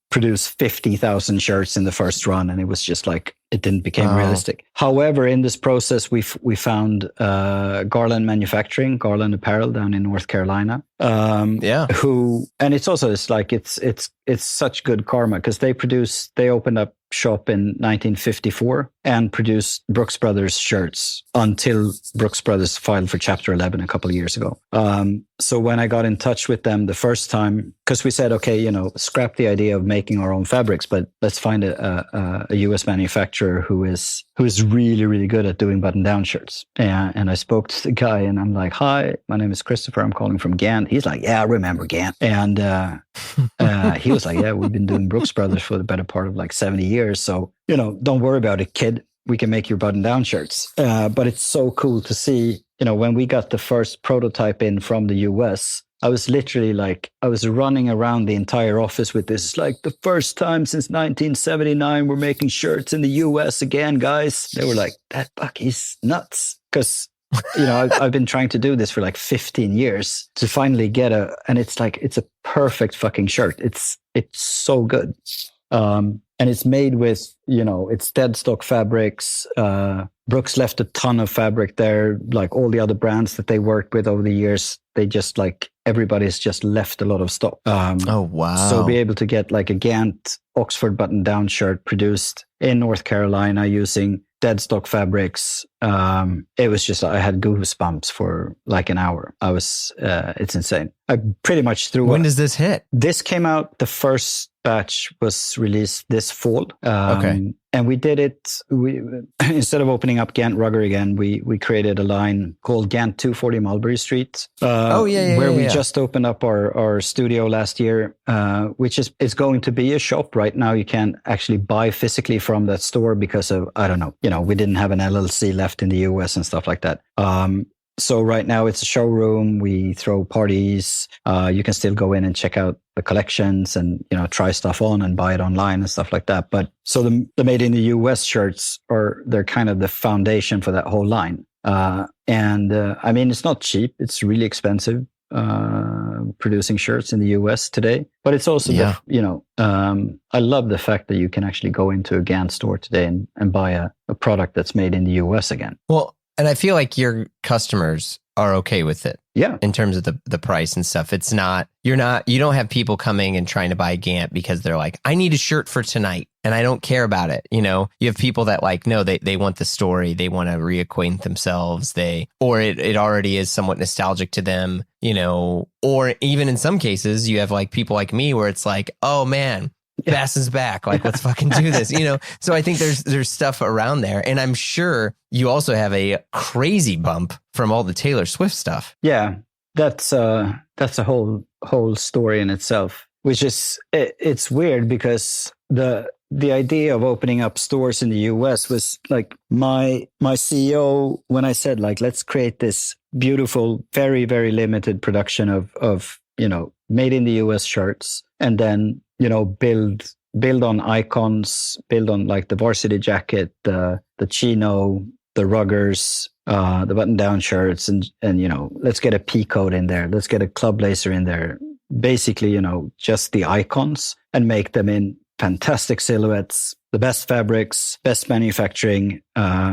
produce 50,000 shirts in the first run. And it was just like, it didn't become realistic. However, in this process, we found Garland Manufacturing, Garland Apparel down in North Carolina. And it's also, it's such good karma because they opened up shop in 1954 and produced Brooks Brothers shirts until Brooks Brothers filed for Chapter 11 a couple of years ago. so when I got in touch with them the first time, because we said, okay, scrap the idea of making our own fabrics, but let's find a US manufacturer who is really, really good at doing button-down shirts. And I spoke to the guy, and I'm like, hi, my name is Christopher. I'm calling from GANT. He's like, yeah, I remember GANT. And he was like, yeah, we've been doing Brooks Brothers for the better part of like 70 years. So, don't worry about it, kid. We can make your button-down shirts. But it's so cool to see, when we got the first prototype in from the US, I was literally like, I was running around the entire office with this, like the first time since 1979, we're making shirts in the US again, guys. They were like, that Bucky's nuts. Because, I've been trying to do this for like 15 years to finally get and it's like, it's a perfect fucking shirt. It's so good. And it's made with, it's dead stock fabrics. Brooks left a ton of fabric there, like all the other brands that they worked with over the years. They just everybody's just left a lot of stock. Oh, wow. So be able to get like a GANT Oxford button-down shirt produced in North Carolina using dead stock fabrics. It was just, I had goosebumps for like an hour. It's insane. I pretty much threw. When does this hit? This came out, the first batch was released this fall. Okay. And we did it, instead of opening up GANT Rugger again, we created a line called GANT 240 Mulberry Street. Where we just opened up our studio last year, which is going to be a shop right now. You can't actually buy physically from that store because of, I don't know, we didn't have an LLC left in the US and stuff like that. So right now it's a showroom. We throw parties. You can still go in and check out the collections and, try stuff on and buy it online and stuff like that. But so the made in the US shirts they're kind of the foundation for that whole line. I mean, it's not cheap. It's really expensive, producing shirts in the US today, but it's also, I love the fact that you can actually go into a GANT store today and buy a product that's made in the US again. Well, and I feel like your customers are okay with it. Yeah. In terms of the price and stuff. It's not, you don't have people coming and trying to buy GANT because they're like, I need a shirt for tonight and I don't care about it. You have people that no, they want the story. They want to reacquaint themselves. Or it already is somewhat nostalgic to them, or even in some cases you have like people like me where it's like, oh man, Bastin's back. Like, let's fucking do this, So I think there's stuff around there. And I'm sure you also have a crazy bump from all the Taylor Swift stuff. Yeah, that's a whole story in itself, which is, it's weird because the idea of opening up stores in the US was like my CEO, when I said like, let's create this beautiful, very, very limited production of made in the US shirts, and then, build on icons, build on like the varsity jacket, the chino, the ruggers, the button-down shirts, and let's get a P coat in there. Let's get a club blazer in there. Basically, just the icons, and make them in fantastic silhouettes, the best fabrics, best manufacturing.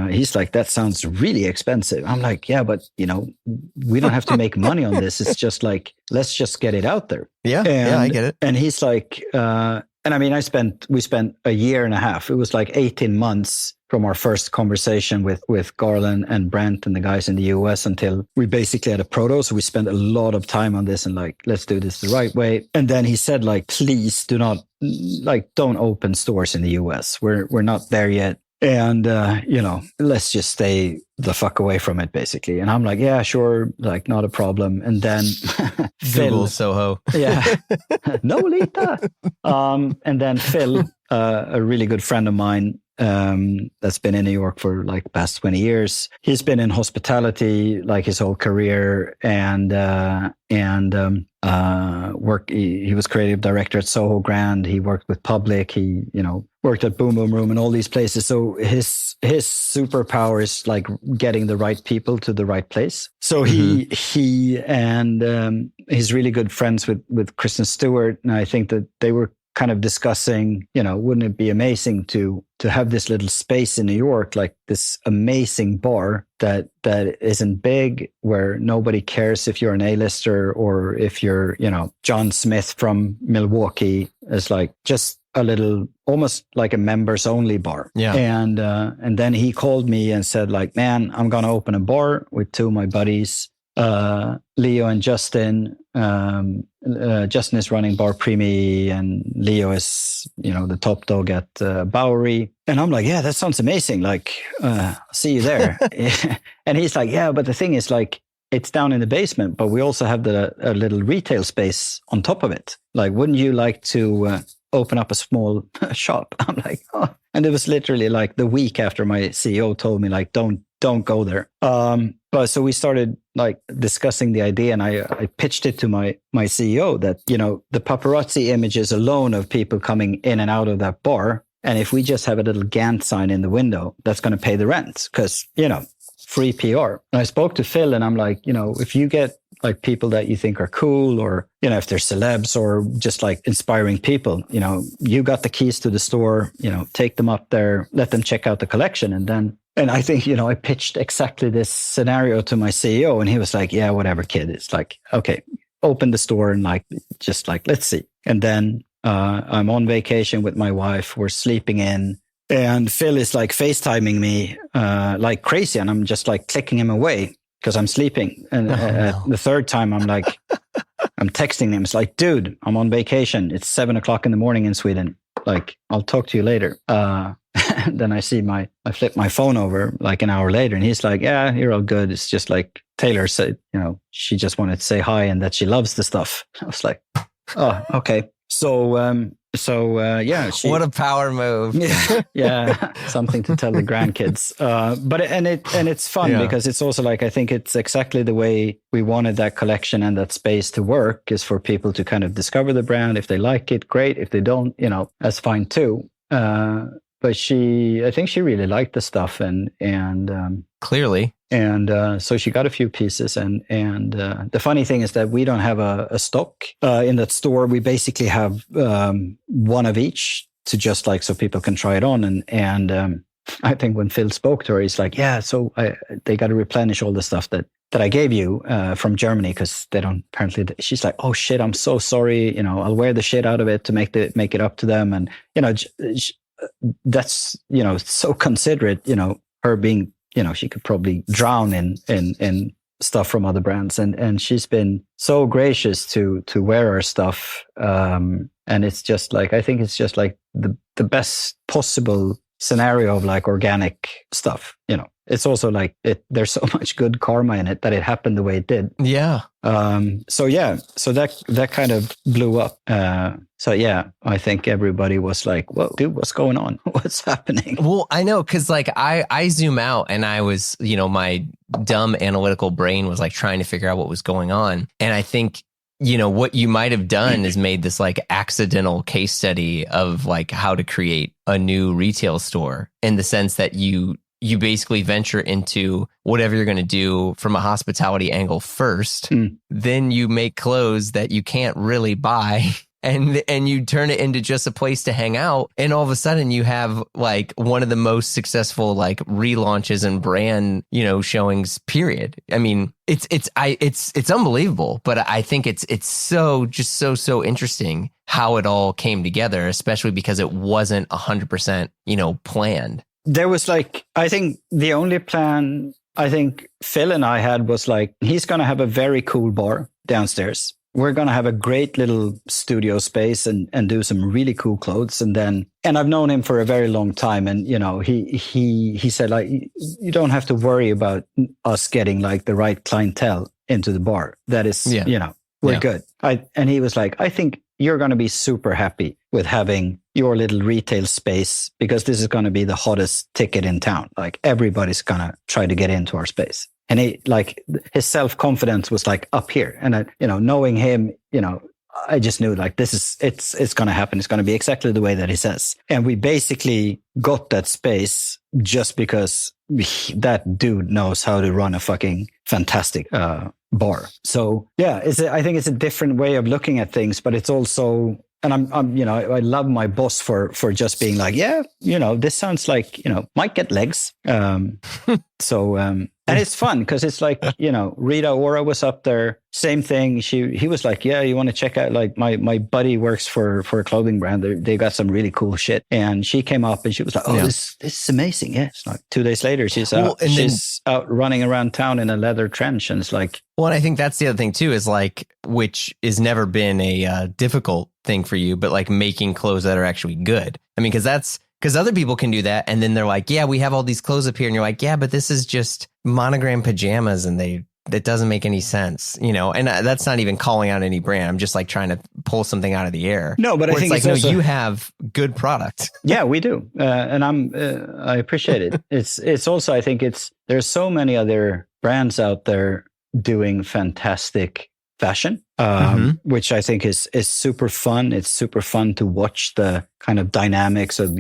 He's like, that sounds really expensive. I'm like, yeah, but we don't have to make money on this. It's just like, let's just get it out there. Yeah, I get it. And he's like, and I mean, we spent a year and a half. It was like 18 months from our first conversation with Garland and Brent and the guys in the US until we basically had a proto. So we spent a lot of time on this and like, let's do this the right way. And then he said like, please do not, don't open stores in the US. We're not there yet. And, let's just stay the fuck away from it, basically. And I'm like, yeah, sure. Like, not a problem. And then Google Soho. Yeah. No, Lita. And then Phil, a really good friend of mine, that's been in New York for like the past 20 years. He's been in hospitality like his whole career, and he was creative director at Soho Grand. He worked with Public. He, worked at Boom Boom Room and all these places. So his superpower is like getting the right people to the right place. So he and he's really good friends with Kristen Stewart. And I think that they were kind of discussing, wouldn't it be amazing to have this little space in New York, like this amazing bar that isn't big, where nobody cares if you're an A-lister or if you're, John Smith from Milwaukee. It's like just a little, almost like a members only bar. Yeah. And then he called me and said like, man, I'm going to open a bar with two of my buddies. Leo and Justin. Justin is running Bar Primi, and Leo is, the top dog at Bowery. And I'm like, yeah, that sounds amazing. Like, see you there. And he's like, yeah, but the thing is, like, it's down in the basement, but we also have a little retail space on top of it. Like, wouldn't you like to open up a small shop? I'm like, oh. And it was literally like the week after my CEO told me, like, don't go there. But so we started like discussing the idea, and I pitched it to my CEO that, the paparazzi images alone of people coming in and out of that bar. And if we just have a little GANT sign in the window, that's going to pay the rent because, free PR. And I spoke to Phil, and I'm like, if you get like people that you think are cool, or, if they're celebs or just like inspiring people, you got the keys to the store, take them up there, let them check out the collection. And I think, I pitched exactly this scenario to my CEO, and he was like, yeah, whatever, kid. It's like, okay, open the store and like, just like, let's see. And then I'm on vacation with my wife. We're sleeping in. And Phil is like FaceTiming me like crazy. And I'm just like clicking him away because I'm sleeping. And the third time I'm like, I'm texting him. It's like, dude, I'm on vacation. It's 7:00 in the morning in Sweden. Like, I'll talk to you later. Then I flip my phone over like an hour later, and he's like, yeah, you're all good. It's just like Taylor said, she just wanted to say hi and that she loves the stuff. I was like, oh, okay. So yeah. What a power move. Yeah. Something to tell the grandkids. But it's fun because it's also like, I think it's exactly the way we wanted that collection and that space to work, is for people to kind of discover the brand. If they like it, great. If they don't, that's fine too. But I think she really liked the stuff, and clearly. And so she got a few pieces, and the funny thing is that we don't have a stock in that store. We basically have one of each to just like, so people can try it on. And I think when Phil spoke to her, he's like, yeah, so they got to replenish all the stuff that I gave you from Germany, because they don't apparently. She's like, oh shit, I'm so sorry. I'll wear the shit out of it to make it up to them. And that's so considerate. Her being. She could probably drown in stuff from other brands. And she's been so gracious to wear our stuff. And it's just like, I think it's just like the best possible scenario of like organic stuff. It's also like there's so much good karma in it that it happened the way it did. Yeah. So that kind of blew up. So yeah, I think everybody was like, "Whoa, dude, what's going on? What's happening?" Well, I know, because like I zoom out, and I was, my dumb analytical brain was like trying to figure out what was going on, and I think, what you might have done is made this like accidental case study of like how to create a new retail store, in the sense that you basically venture into whatever you're going to do from a hospitality angle first. Then you make clothes that you can't really buy, and you turn it into just a place to hang out. And all of a sudden you have like one of the most successful like relaunches and brand, showings, period. I mean, it's unbelievable, but I think it's so interesting how it all came together, especially because it wasn't 100%, planned. There was like, I think the only plan I think Phil and I had was like, he's going to have a very cool bar downstairs. We're going to have a great little studio space and do some really cool clothes. And I've known him for a very long time. And, he said, like, you don't have to worry about us getting like the right clientele into the bar. That is, we're good. And he was like, I think you're going to be super happy with having your little retail space, because this is going to be the hottest ticket in town. Like, everybody's going to try to get into our space. And his self-confidence was like up here. And knowing him, I just knew like it's going to happen. It's going to be exactly the way that he says. And we basically got that space just because that dude knows how to run a fucking fantastic bar. So yeah, I think it's a different way of looking at things, but it's also, and I love my boss for just being like, yeah, this sounds like, might get legs. So And it's fun because it's like, Rita Ora was up there, same thing. He was like, yeah, you want to check out, like my buddy works for a clothing brand. They got some really cool shit. And she came up and she was like, oh, this is amazing. Yeah. It's like 2 days later, she's out running around town in a leather trench. And it's like, well, I think that's the other thing too, is like, which has never been a difficult thing for you, but like making clothes that are actually good. I mean, because other people can do that. And then they're like, yeah, we have all these clothes up here. And you're like, yeah, but this is just monogram pajamas. And that doesn't make any sense, and that's not even calling out any brand. I'm just like trying to pull something out of the air. No, but I think it's like, also, you have good product. Yeah, we do. And I appreciate it. It's also, I think there's so many other brands out there doing fantastic fashion, which I think is super fun. It's super fun to watch the kind of dynamics of,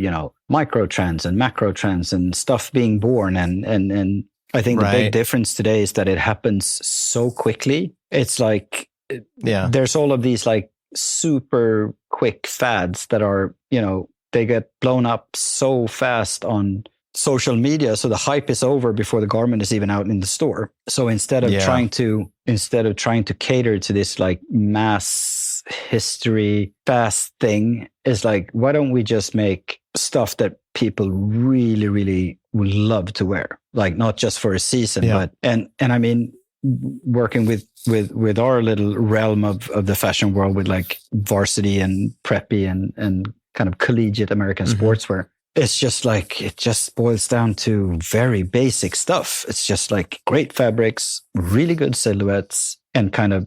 micro trends and macro trends and stuff being born. And I think the big difference today is that it happens so quickly. It's like, there's all of these like super quick fads that are, they get blown up so fast on social media. So the hype is over before the garment is even out in the store. So instead of trying to cater to this like mass history fast thing, is like, why don't we just make stuff that people really, really would love to wear? Like not just for a season, but, and I mean, working with our little realm of the fashion world with like varsity and preppy and kind of collegiate American sportswear. It's just like, it just boils down to very basic stuff. It's just like great fabrics, really good silhouettes, and kind of,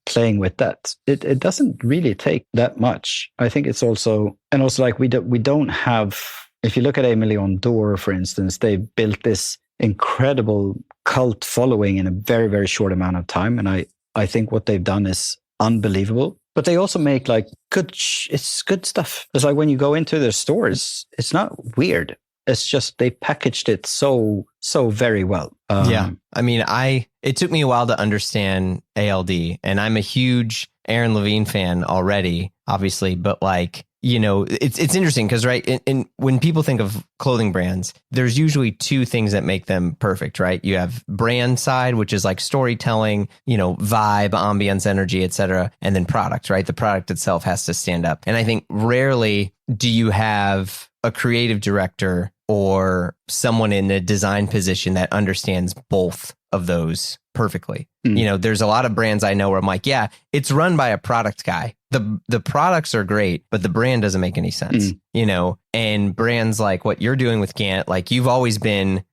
playing with that. It doesn't really take that much. I think it's also, and also like we don't have, if you look at Aimé Leon Dore, for instance, they built this incredible cult following in a very, very short amount of time. And I think what they've done is unbelievable. But they also make like it's good stuff. It's like when you go into their stores, it's not weird. It's just they packaged it so very well. I mean, it took me a while to understand ALD, and I'm a huge Aaron Levine fan already, obviously, but like, it's interesting because, right, in when people think of clothing brands, there's usually two things that make them perfect, right? You have brand side, which is like storytelling, vibe, ambience, energy, etc., and then product, right? The product itself has to stand up. And I think rarely do you have a creative director or someone in a design position that understands both of those perfectly. There's a lot of brands I know where I'm like, yeah, it's run by a product guy. The products are great, but the brand doesn't make any sense, and brands like what you're doing with Gant, like you've always been,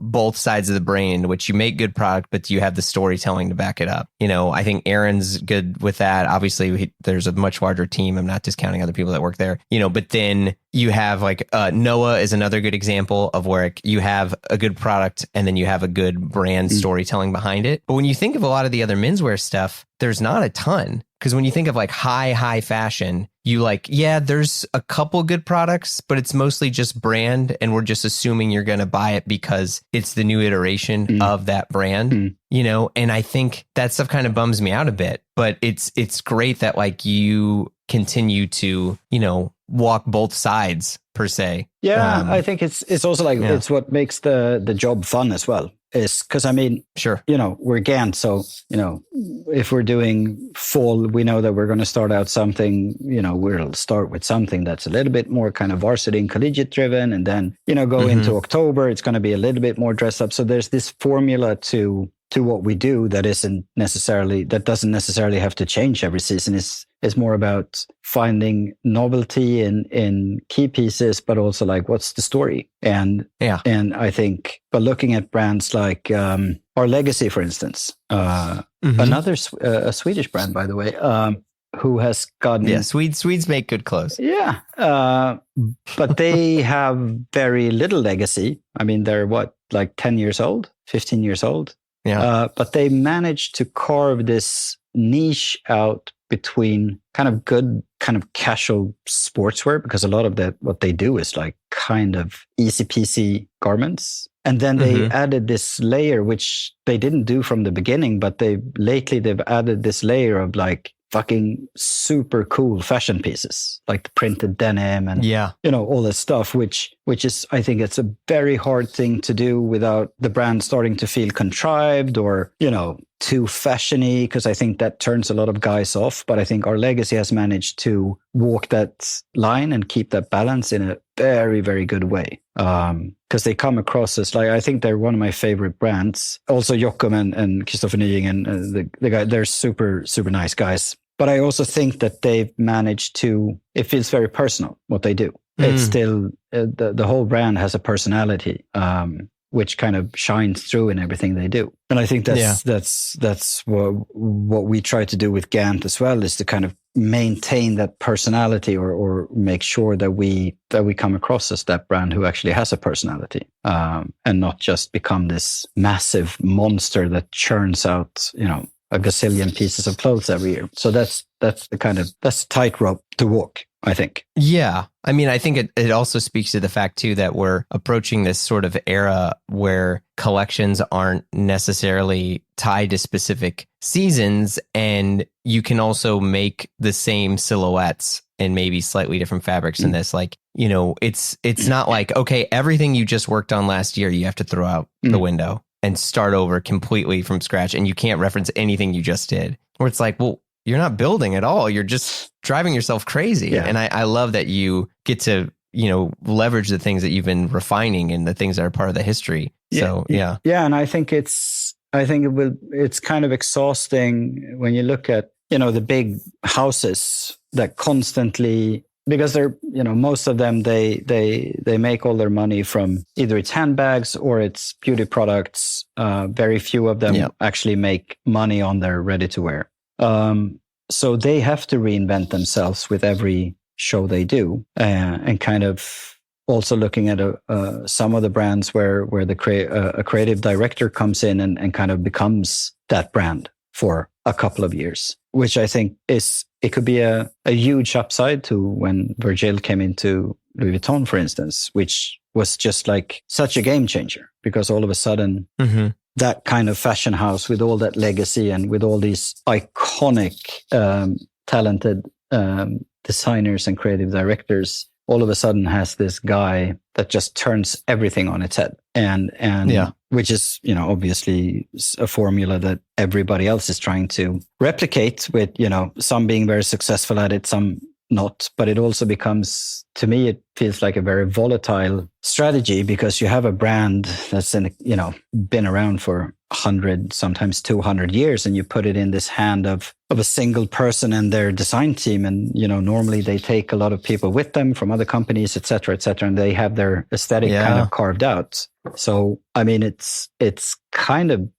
both sides of the brain, which you make good product, but you have the storytelling to back it up. I think Aaron's good with that. Obviously, there's a much larger team. I'm not discounting other people that work there, but then you have like Noah is another good example of where you have a good product and then you have a good brand storytelling behind it. But when you think of a lot of the other menswear stuff, there's not a ton. Because when you think of like high fashion, you like, there's a couple good products, but it's mostly just brand. And we're just assuming you're going to buy it because it's the new iteration of that brand, and I think that stuff kind of bums me out a bit. But it's great that like you continue to, walk both sides per se. Yeah, I think it's also like it's what makes the job fun as well. Is because I mean, sure, we're GANT, so if we're doing fall, we know that we're going to start out something. We'll start with something that's a little bit more kind of varsity and collegiate driven, and then go into October, it's going to be a little bit more dress up. So there's this formula to what we do that doesn't necessarily have to change every season. It's more about finding novelty in key pieces, but also like what's the story. And I think, but looking at brands like our Legacy, for instance, another a Swedish brand, by the way, who has gotten Swedes make good clothes. Yeah, but they have very little legacy. I mean, they're like 10 years old, 15 years old. Yeah. But they managed to carve this niche out between kind of good, kind of casual sportswear, because a lot of what they do is like kind of easy peasy garments. And then they added this layer, which they didn't do from the beginning, but they've added this layer of like fucking super cool fashion pieces, like the printed denim and all this stuff, which is, I think it's a very hard thing to do without the brand starting to feel contrived or, too fashiony, because I think that turns a lot of guys off. But I think our legacy has managed to walk that line and keep that balance in a very, very good way. Because they come across as like, I think they're one of my favorite brands. Also, Joachim and Christopher Nying and the guy, they're super, super nice guys. But I also think that they've managed to, it feels very personal what they do. It's still, the whole brand has a personality, which kind of shines through in everything they do. And I think that's what we try to do with GANT as well, is to kind of maintain that personality or make sure that we come across as that brand who actually has a personality, and not just become this massive monster that churns out, a gazillion pieces of clothes every year. So that's the tightrope to walk, I think. Yeah. I mean, I think it also speaks to the fact too that we're approaching this sort of era where collections aren't necessarily tied to specific seasons, and you can also make the same silhouettes and maybe slightly different fabrics in this. Like, it's not like, okay, everything you just worked on last year, you have to throw out the window and start over completely from scratch, and you can't reference anything you just did. Where it's like, well, you're not building at all. You're just driving yourself crazy. Yeah. And I love that you get to, leverage the things that you've been refining and the things that are part of the history. Yeah. So, yeah. Yeah. And I think it's kind of exhausting when you look at, the big houses that constantly, because they're, most of them, they make all their money from either it's handbags or it's beauty products. Very few of them actually make money on their ready to wear. So they have to reinvent themselves with every show they do, and kind of also looking at some of the brands where a creative director comes in and kind of becomes that brand for a couple of years, which I think it could be a huge upside to when Virgil came into Louis Vuitton, for instance, which was just like such a game changer, because all of a sudden that kind of fashion house with all that legacy and with all these iconic, talented designers and creative directors, all of a sudden has this guy that just turns everything on its head. And which is, obviously a formula that everybody else is trying to replicate with, some being very successful at it, some not. But it also becomes, to me, it feels like a very volatile strategy, because you have a brand that's been around for 100, sometimes 200 years, and you put it in this hand of a single person and their design team. And, normally they take a lot of people with them from other companies, et cetera, and they have their aesthetic kind of carved out. So, I mean, it's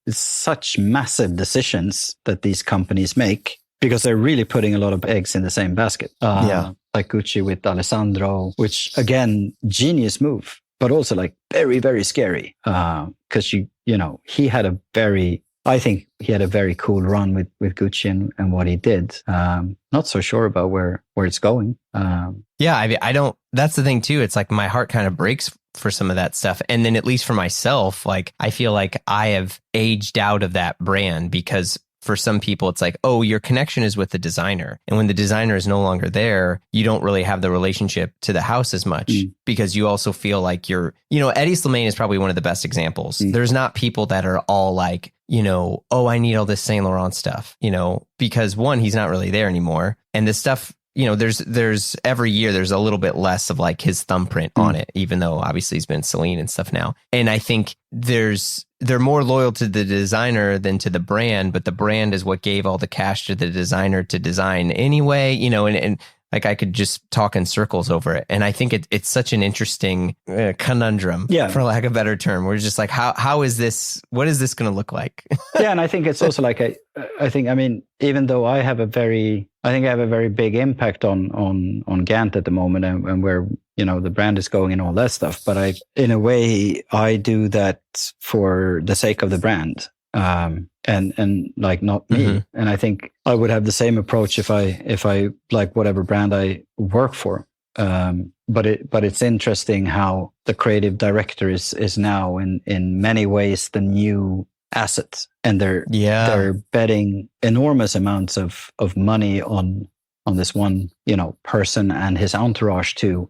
such massive decisions that these companies make, because they're really putting a lot of eggs in the same basket. Like Gucci with Alessandro, which again, genius move, but also like very, very scary. Cause I think he had a very cool run with Gucci and what he did. Not so sure about where it's going. I don't, that's the thing too. It's like my heart kind of breaks for some of that stuff. And then at least for myself, like I feel like I have aged out of that brand, because for some people, it's like, oh, your connection is with the designer. And when the designer is no longer there, you don't really have the relationship to the house as much, because you also feel like you're, Eddie Slimane is probably one of the best examples. There's not people that are all like, oh, I need all this Saint Laurent stuff, because one, he's not really there anymore. And the stuff, there's every year there's a little bit less of like his thumbprint on it, even though obviously he's been Celine and stuff now. And I think they're more loyal to the designer than to the brand, but the brand is what gave all the cash to the designer to design anyway, and like I could just talk in circles over it. And I think it's such an interesting conundrum, for lack of a better term. We're just like, how is this, what is this going to look like? And I think it's also like, even though I have a very big impact on GANT at the moment, and where, the brand is going and all that stuff. But in a way, I do that for the sake of the brand. And like not me. And I think I would have the same approach if I like whatever brand I work for. But it's interesting how the creative director is now in many ways the new asset, and Yeah. they're betting enormous amounts of money on this one, person and his entourage to,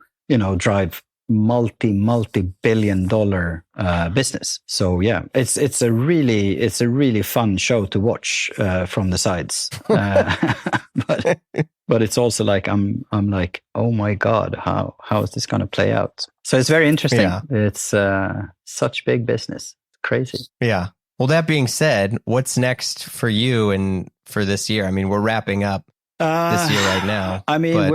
drive multi-billion-dollar business. So yeah, it's a really fun show to watch from the sides. But it's also like I'm like, oh my God, how is this going to play out? So it's very interesting. Yeah. It's such big business. It's crazy. Yeah. Well, that being said, what's next for you and for this year? I mean, we're wrapping up this year right now. I mean,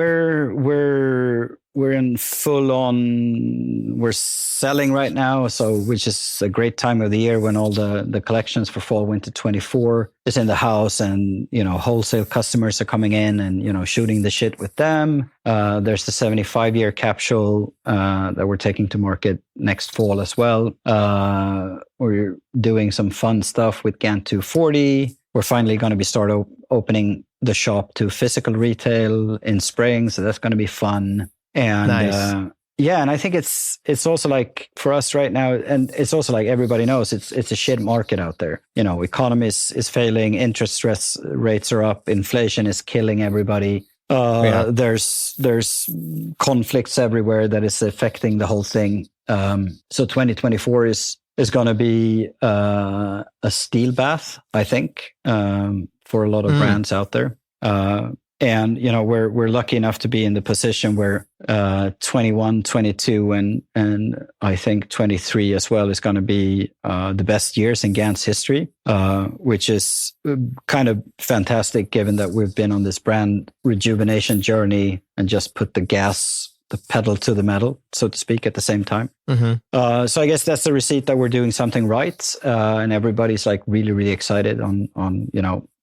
we're in full on. We're selling right now, so which is a great time of the year when all the collections for fall winter 24 is in the house, and wholesale customers are coming in and shooting the shit with them. There's the 75-year capsule that we're taking to market next fall as well. We're doing some fun stuff with GANT 240. We're finally going to be opening the shop to physical retail in spring, so that's going to be fun. And nice. and I think it's also like for us right now, and it's also like everybody knows it's a shit market out there. Economy is failing, interest rates are up, inflation is killing everybody. There's conflicts everywhere that is affecting the whole thing. So 2024 is going to be a steel bath, I think, for a lot of brands out there. And we're lucky enough to be in the position where 21, 22, and I think 23 as well is going to be the best years in GANT's history, which is kind of fantastic given that we've been on this brand rejuvenation journey and just put the pedal to the metal, so to speak, at the same time. Mm-hmm. So I guess that's the receipt that we're doing something right, and everybody's like really, really excited on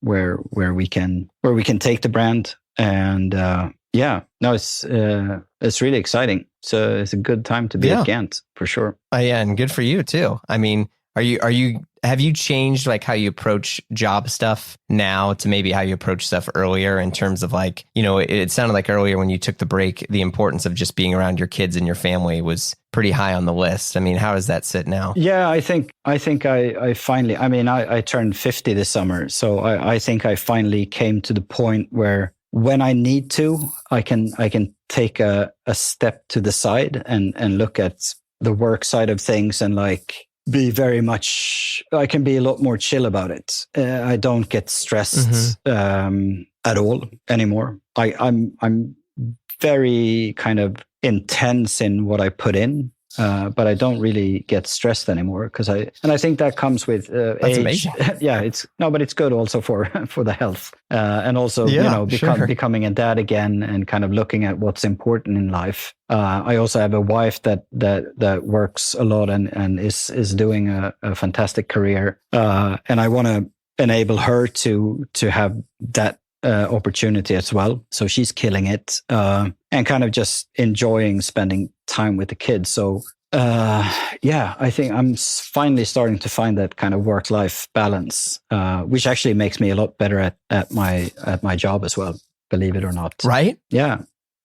where we can take the brand, and it's really exciting. So it's a good time to be at GANT for sure. Yeah, and good for you too. I mean, have you changed like how you approach job stuff now to maybe how you approach stuff earlier in terms of like, it sounded like earlier when you took the break, the importance of just being around your kids and your family was pretty high on the list. I mean, how does that sit now? Yeah, I think I finally, I turned 50 this summer. So I think I finally came to the point where when I need to, I can take a step to the side and look at the work side of things and like, I can be a lot more chill about it. I don't get stressed at all anymore. I'm very kind of intense in what I put in, but I don't really get stressed anymore and I think that comes with That's age. amazing. Yeah, but it's good also for the health, and also becoming a dad again and kind of looking at what's important in life. I also have a wife that works a lot and is doing a fantastic career, and I want to enable her to have that opportunity as well. So she's killing it, and kind of just enjoying spending time with the kids. So I think I'm finally starting to find that kind of work-life balance, which actually makes me a lot better at my job as well, believe it or not. Right? Yeah.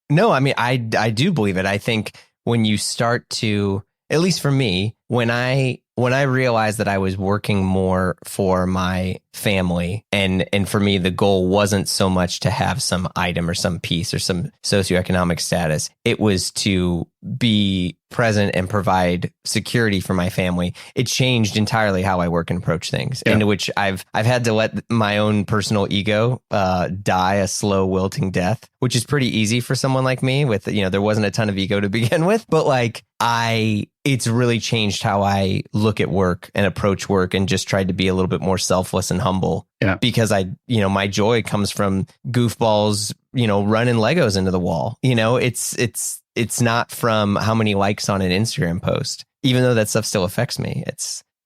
No, I mean, I do believe it. I think when you start to, at least for me, when I realized that I was working more for my family, and for me, the goal wasn't so much to have some item or some piece or some socioeconomic status. It was to be present and provide security for my family. It changed entirely how I work and approach things, into which I've had to let my own personal ego die a slow wilting death, which is pretty easy for someone like me with, there wasn't a ton of ego to begin with, but like it's really changed how I look at work and approach work, and just tried to be a little bit more selfless and humble. Yeah. Because my joy comes from goofballs, running Legos into the wall. It's not from how many likes on an Instagram post, even though that stuff still affects me.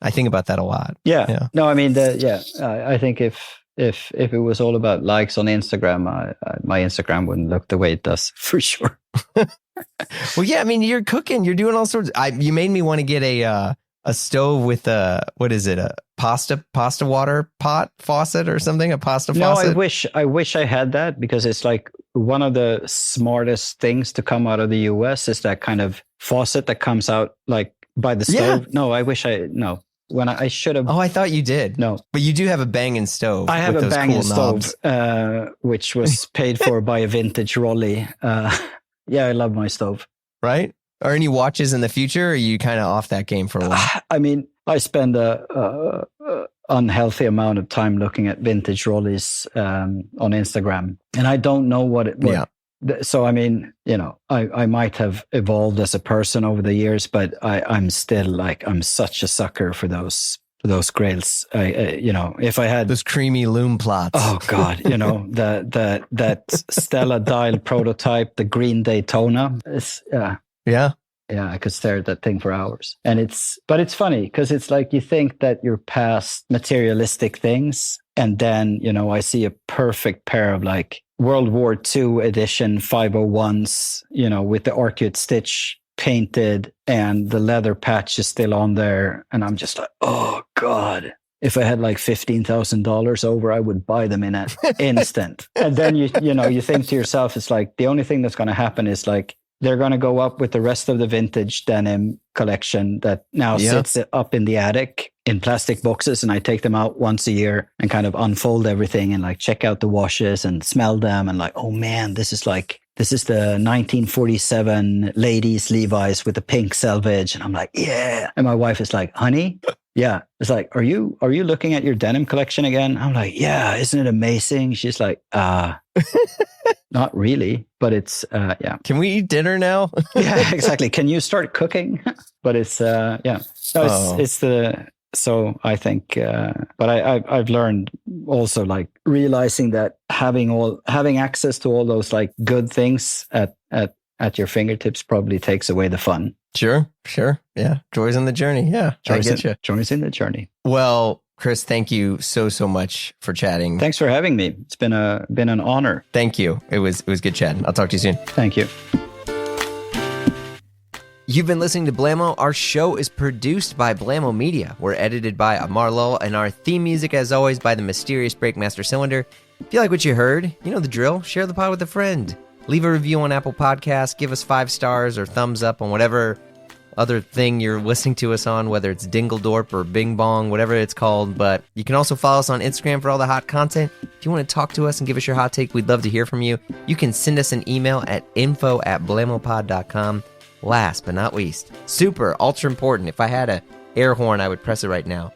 I think about that a lot. Yeah. No, I mean, I think if it was all about likes on Instagram, my Instagram wouldn't look the way it does for sure. Well, yeah, I mean, you're cooking, you're doing all sorts. You made me want to get a stove with what is it? A pasta water pot faucet or something? A pasta faucet? No, I wish I had that, because it's like one of the smartest things to come out of the US is that kind of faucet that comes out like by the stove. Yeah. No, when I should have. Oh, I thought you did. No. But you do have a banging stove. I have with a those banging cool stove, which was paid for by a vintage Rolly. Yeah, I love my stove. Right? Are any watches in the future? Or are you kind of off that game for a while? I mean, I spend a unhealthy amount of time looking at vintage Rollies on Instagram, and I don't know what it. Yeah. So I mean, you know, I might have evolved as a person over the years, but I'm still like I'm such a sucker for those grails. You know, if I had those creamy loom plots. Oh God, you know, that Stella dial prototype, the green Daytona. Yeah. Yeah, I could stare at that thing for hours. But it's funny because it's like you think that you're past materialistic things. And then, you know, I see a perfect pair of like World War II edition 501s, you know, with the Arcuate stitch painted and the leather patch is still on there. And I'm just like, oh God. If I had like $15,000 over, I would buy them in an instant. And then you think to yourself, it's like the only thing that's going to happen is like, they're going to go up with the rest of the vintage denim collection that now sits up in the attic in plastic boxes. And I take them out once a year and kind of unfold everything and like check out the washes and smell them. And like, oh man, this is the 1947 ladies Levi's with the pink selvage. And I'm like, yeah. And my wife is like, honey, yeah. It's like, are you looking at your denim collection again? I'm like, yeah, isn't it amazing? She's like, not really, but it's, yeah. Can we eat dinner now? Yeah, exactly. Can you start cooking? But it's, yeah. No, so I think, but I've learned also like realizing that having access to all those like good things at your fingertips probably takes away the fun. Sure. Yeah. Joy's in the journey. Yeah. Joy's in the journey. Well, Chris, thank you so much for chatting. Thanks for having me. It's been an honor. Thank you. It was good chatting. I'll talk to you soon. Thank you. You've been listening to Blamo. Our show is produced by Blamo Media. We're edited by Amar Lowell, and our theme music, as always, by the mysterious Breakmaster Cylinder. If you like what you heard, you know the drill. Share the pod with a friend. Leave a review on Apple Podcasts. Give us 5 stars or thumbs up on whatever other thing you're listening to us on, whether it's Dingledorp or Bing Bong, whatever it's called. But you can also follow us on Instagram for all the hot content. If you want to talk to us and give us your hot take, we'd love to hear from you. You can send us an email at info@blamopod.com. Last but not least, super ultra important, if I had a air horn, I would press it right now.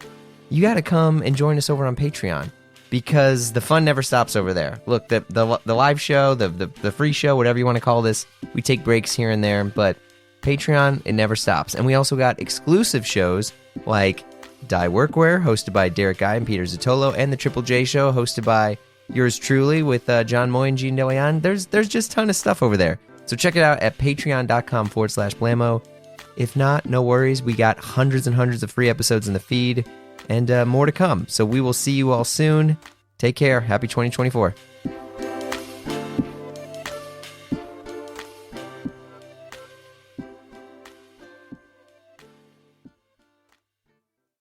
You got to come and join us over on Patreon, because the fun never stops over there. Look, the live show, the free show, whatever you want to call this, we take breaks here and there, but Patreon, it never stops. And we also got exclusive shows like Die Workwear, hosted by Derek Guy and Peter Zotolo, and the Triple J Show, hosted by yours truly with John Moy and Gene DeLeon. There's just a ton of stuff over there. So check it out at patreon.com/Blamo. If not, no worries. We got hundreds and hundreds of free episodes in the feed and more to come. So we will see you all soon. Take care. Happy 2024.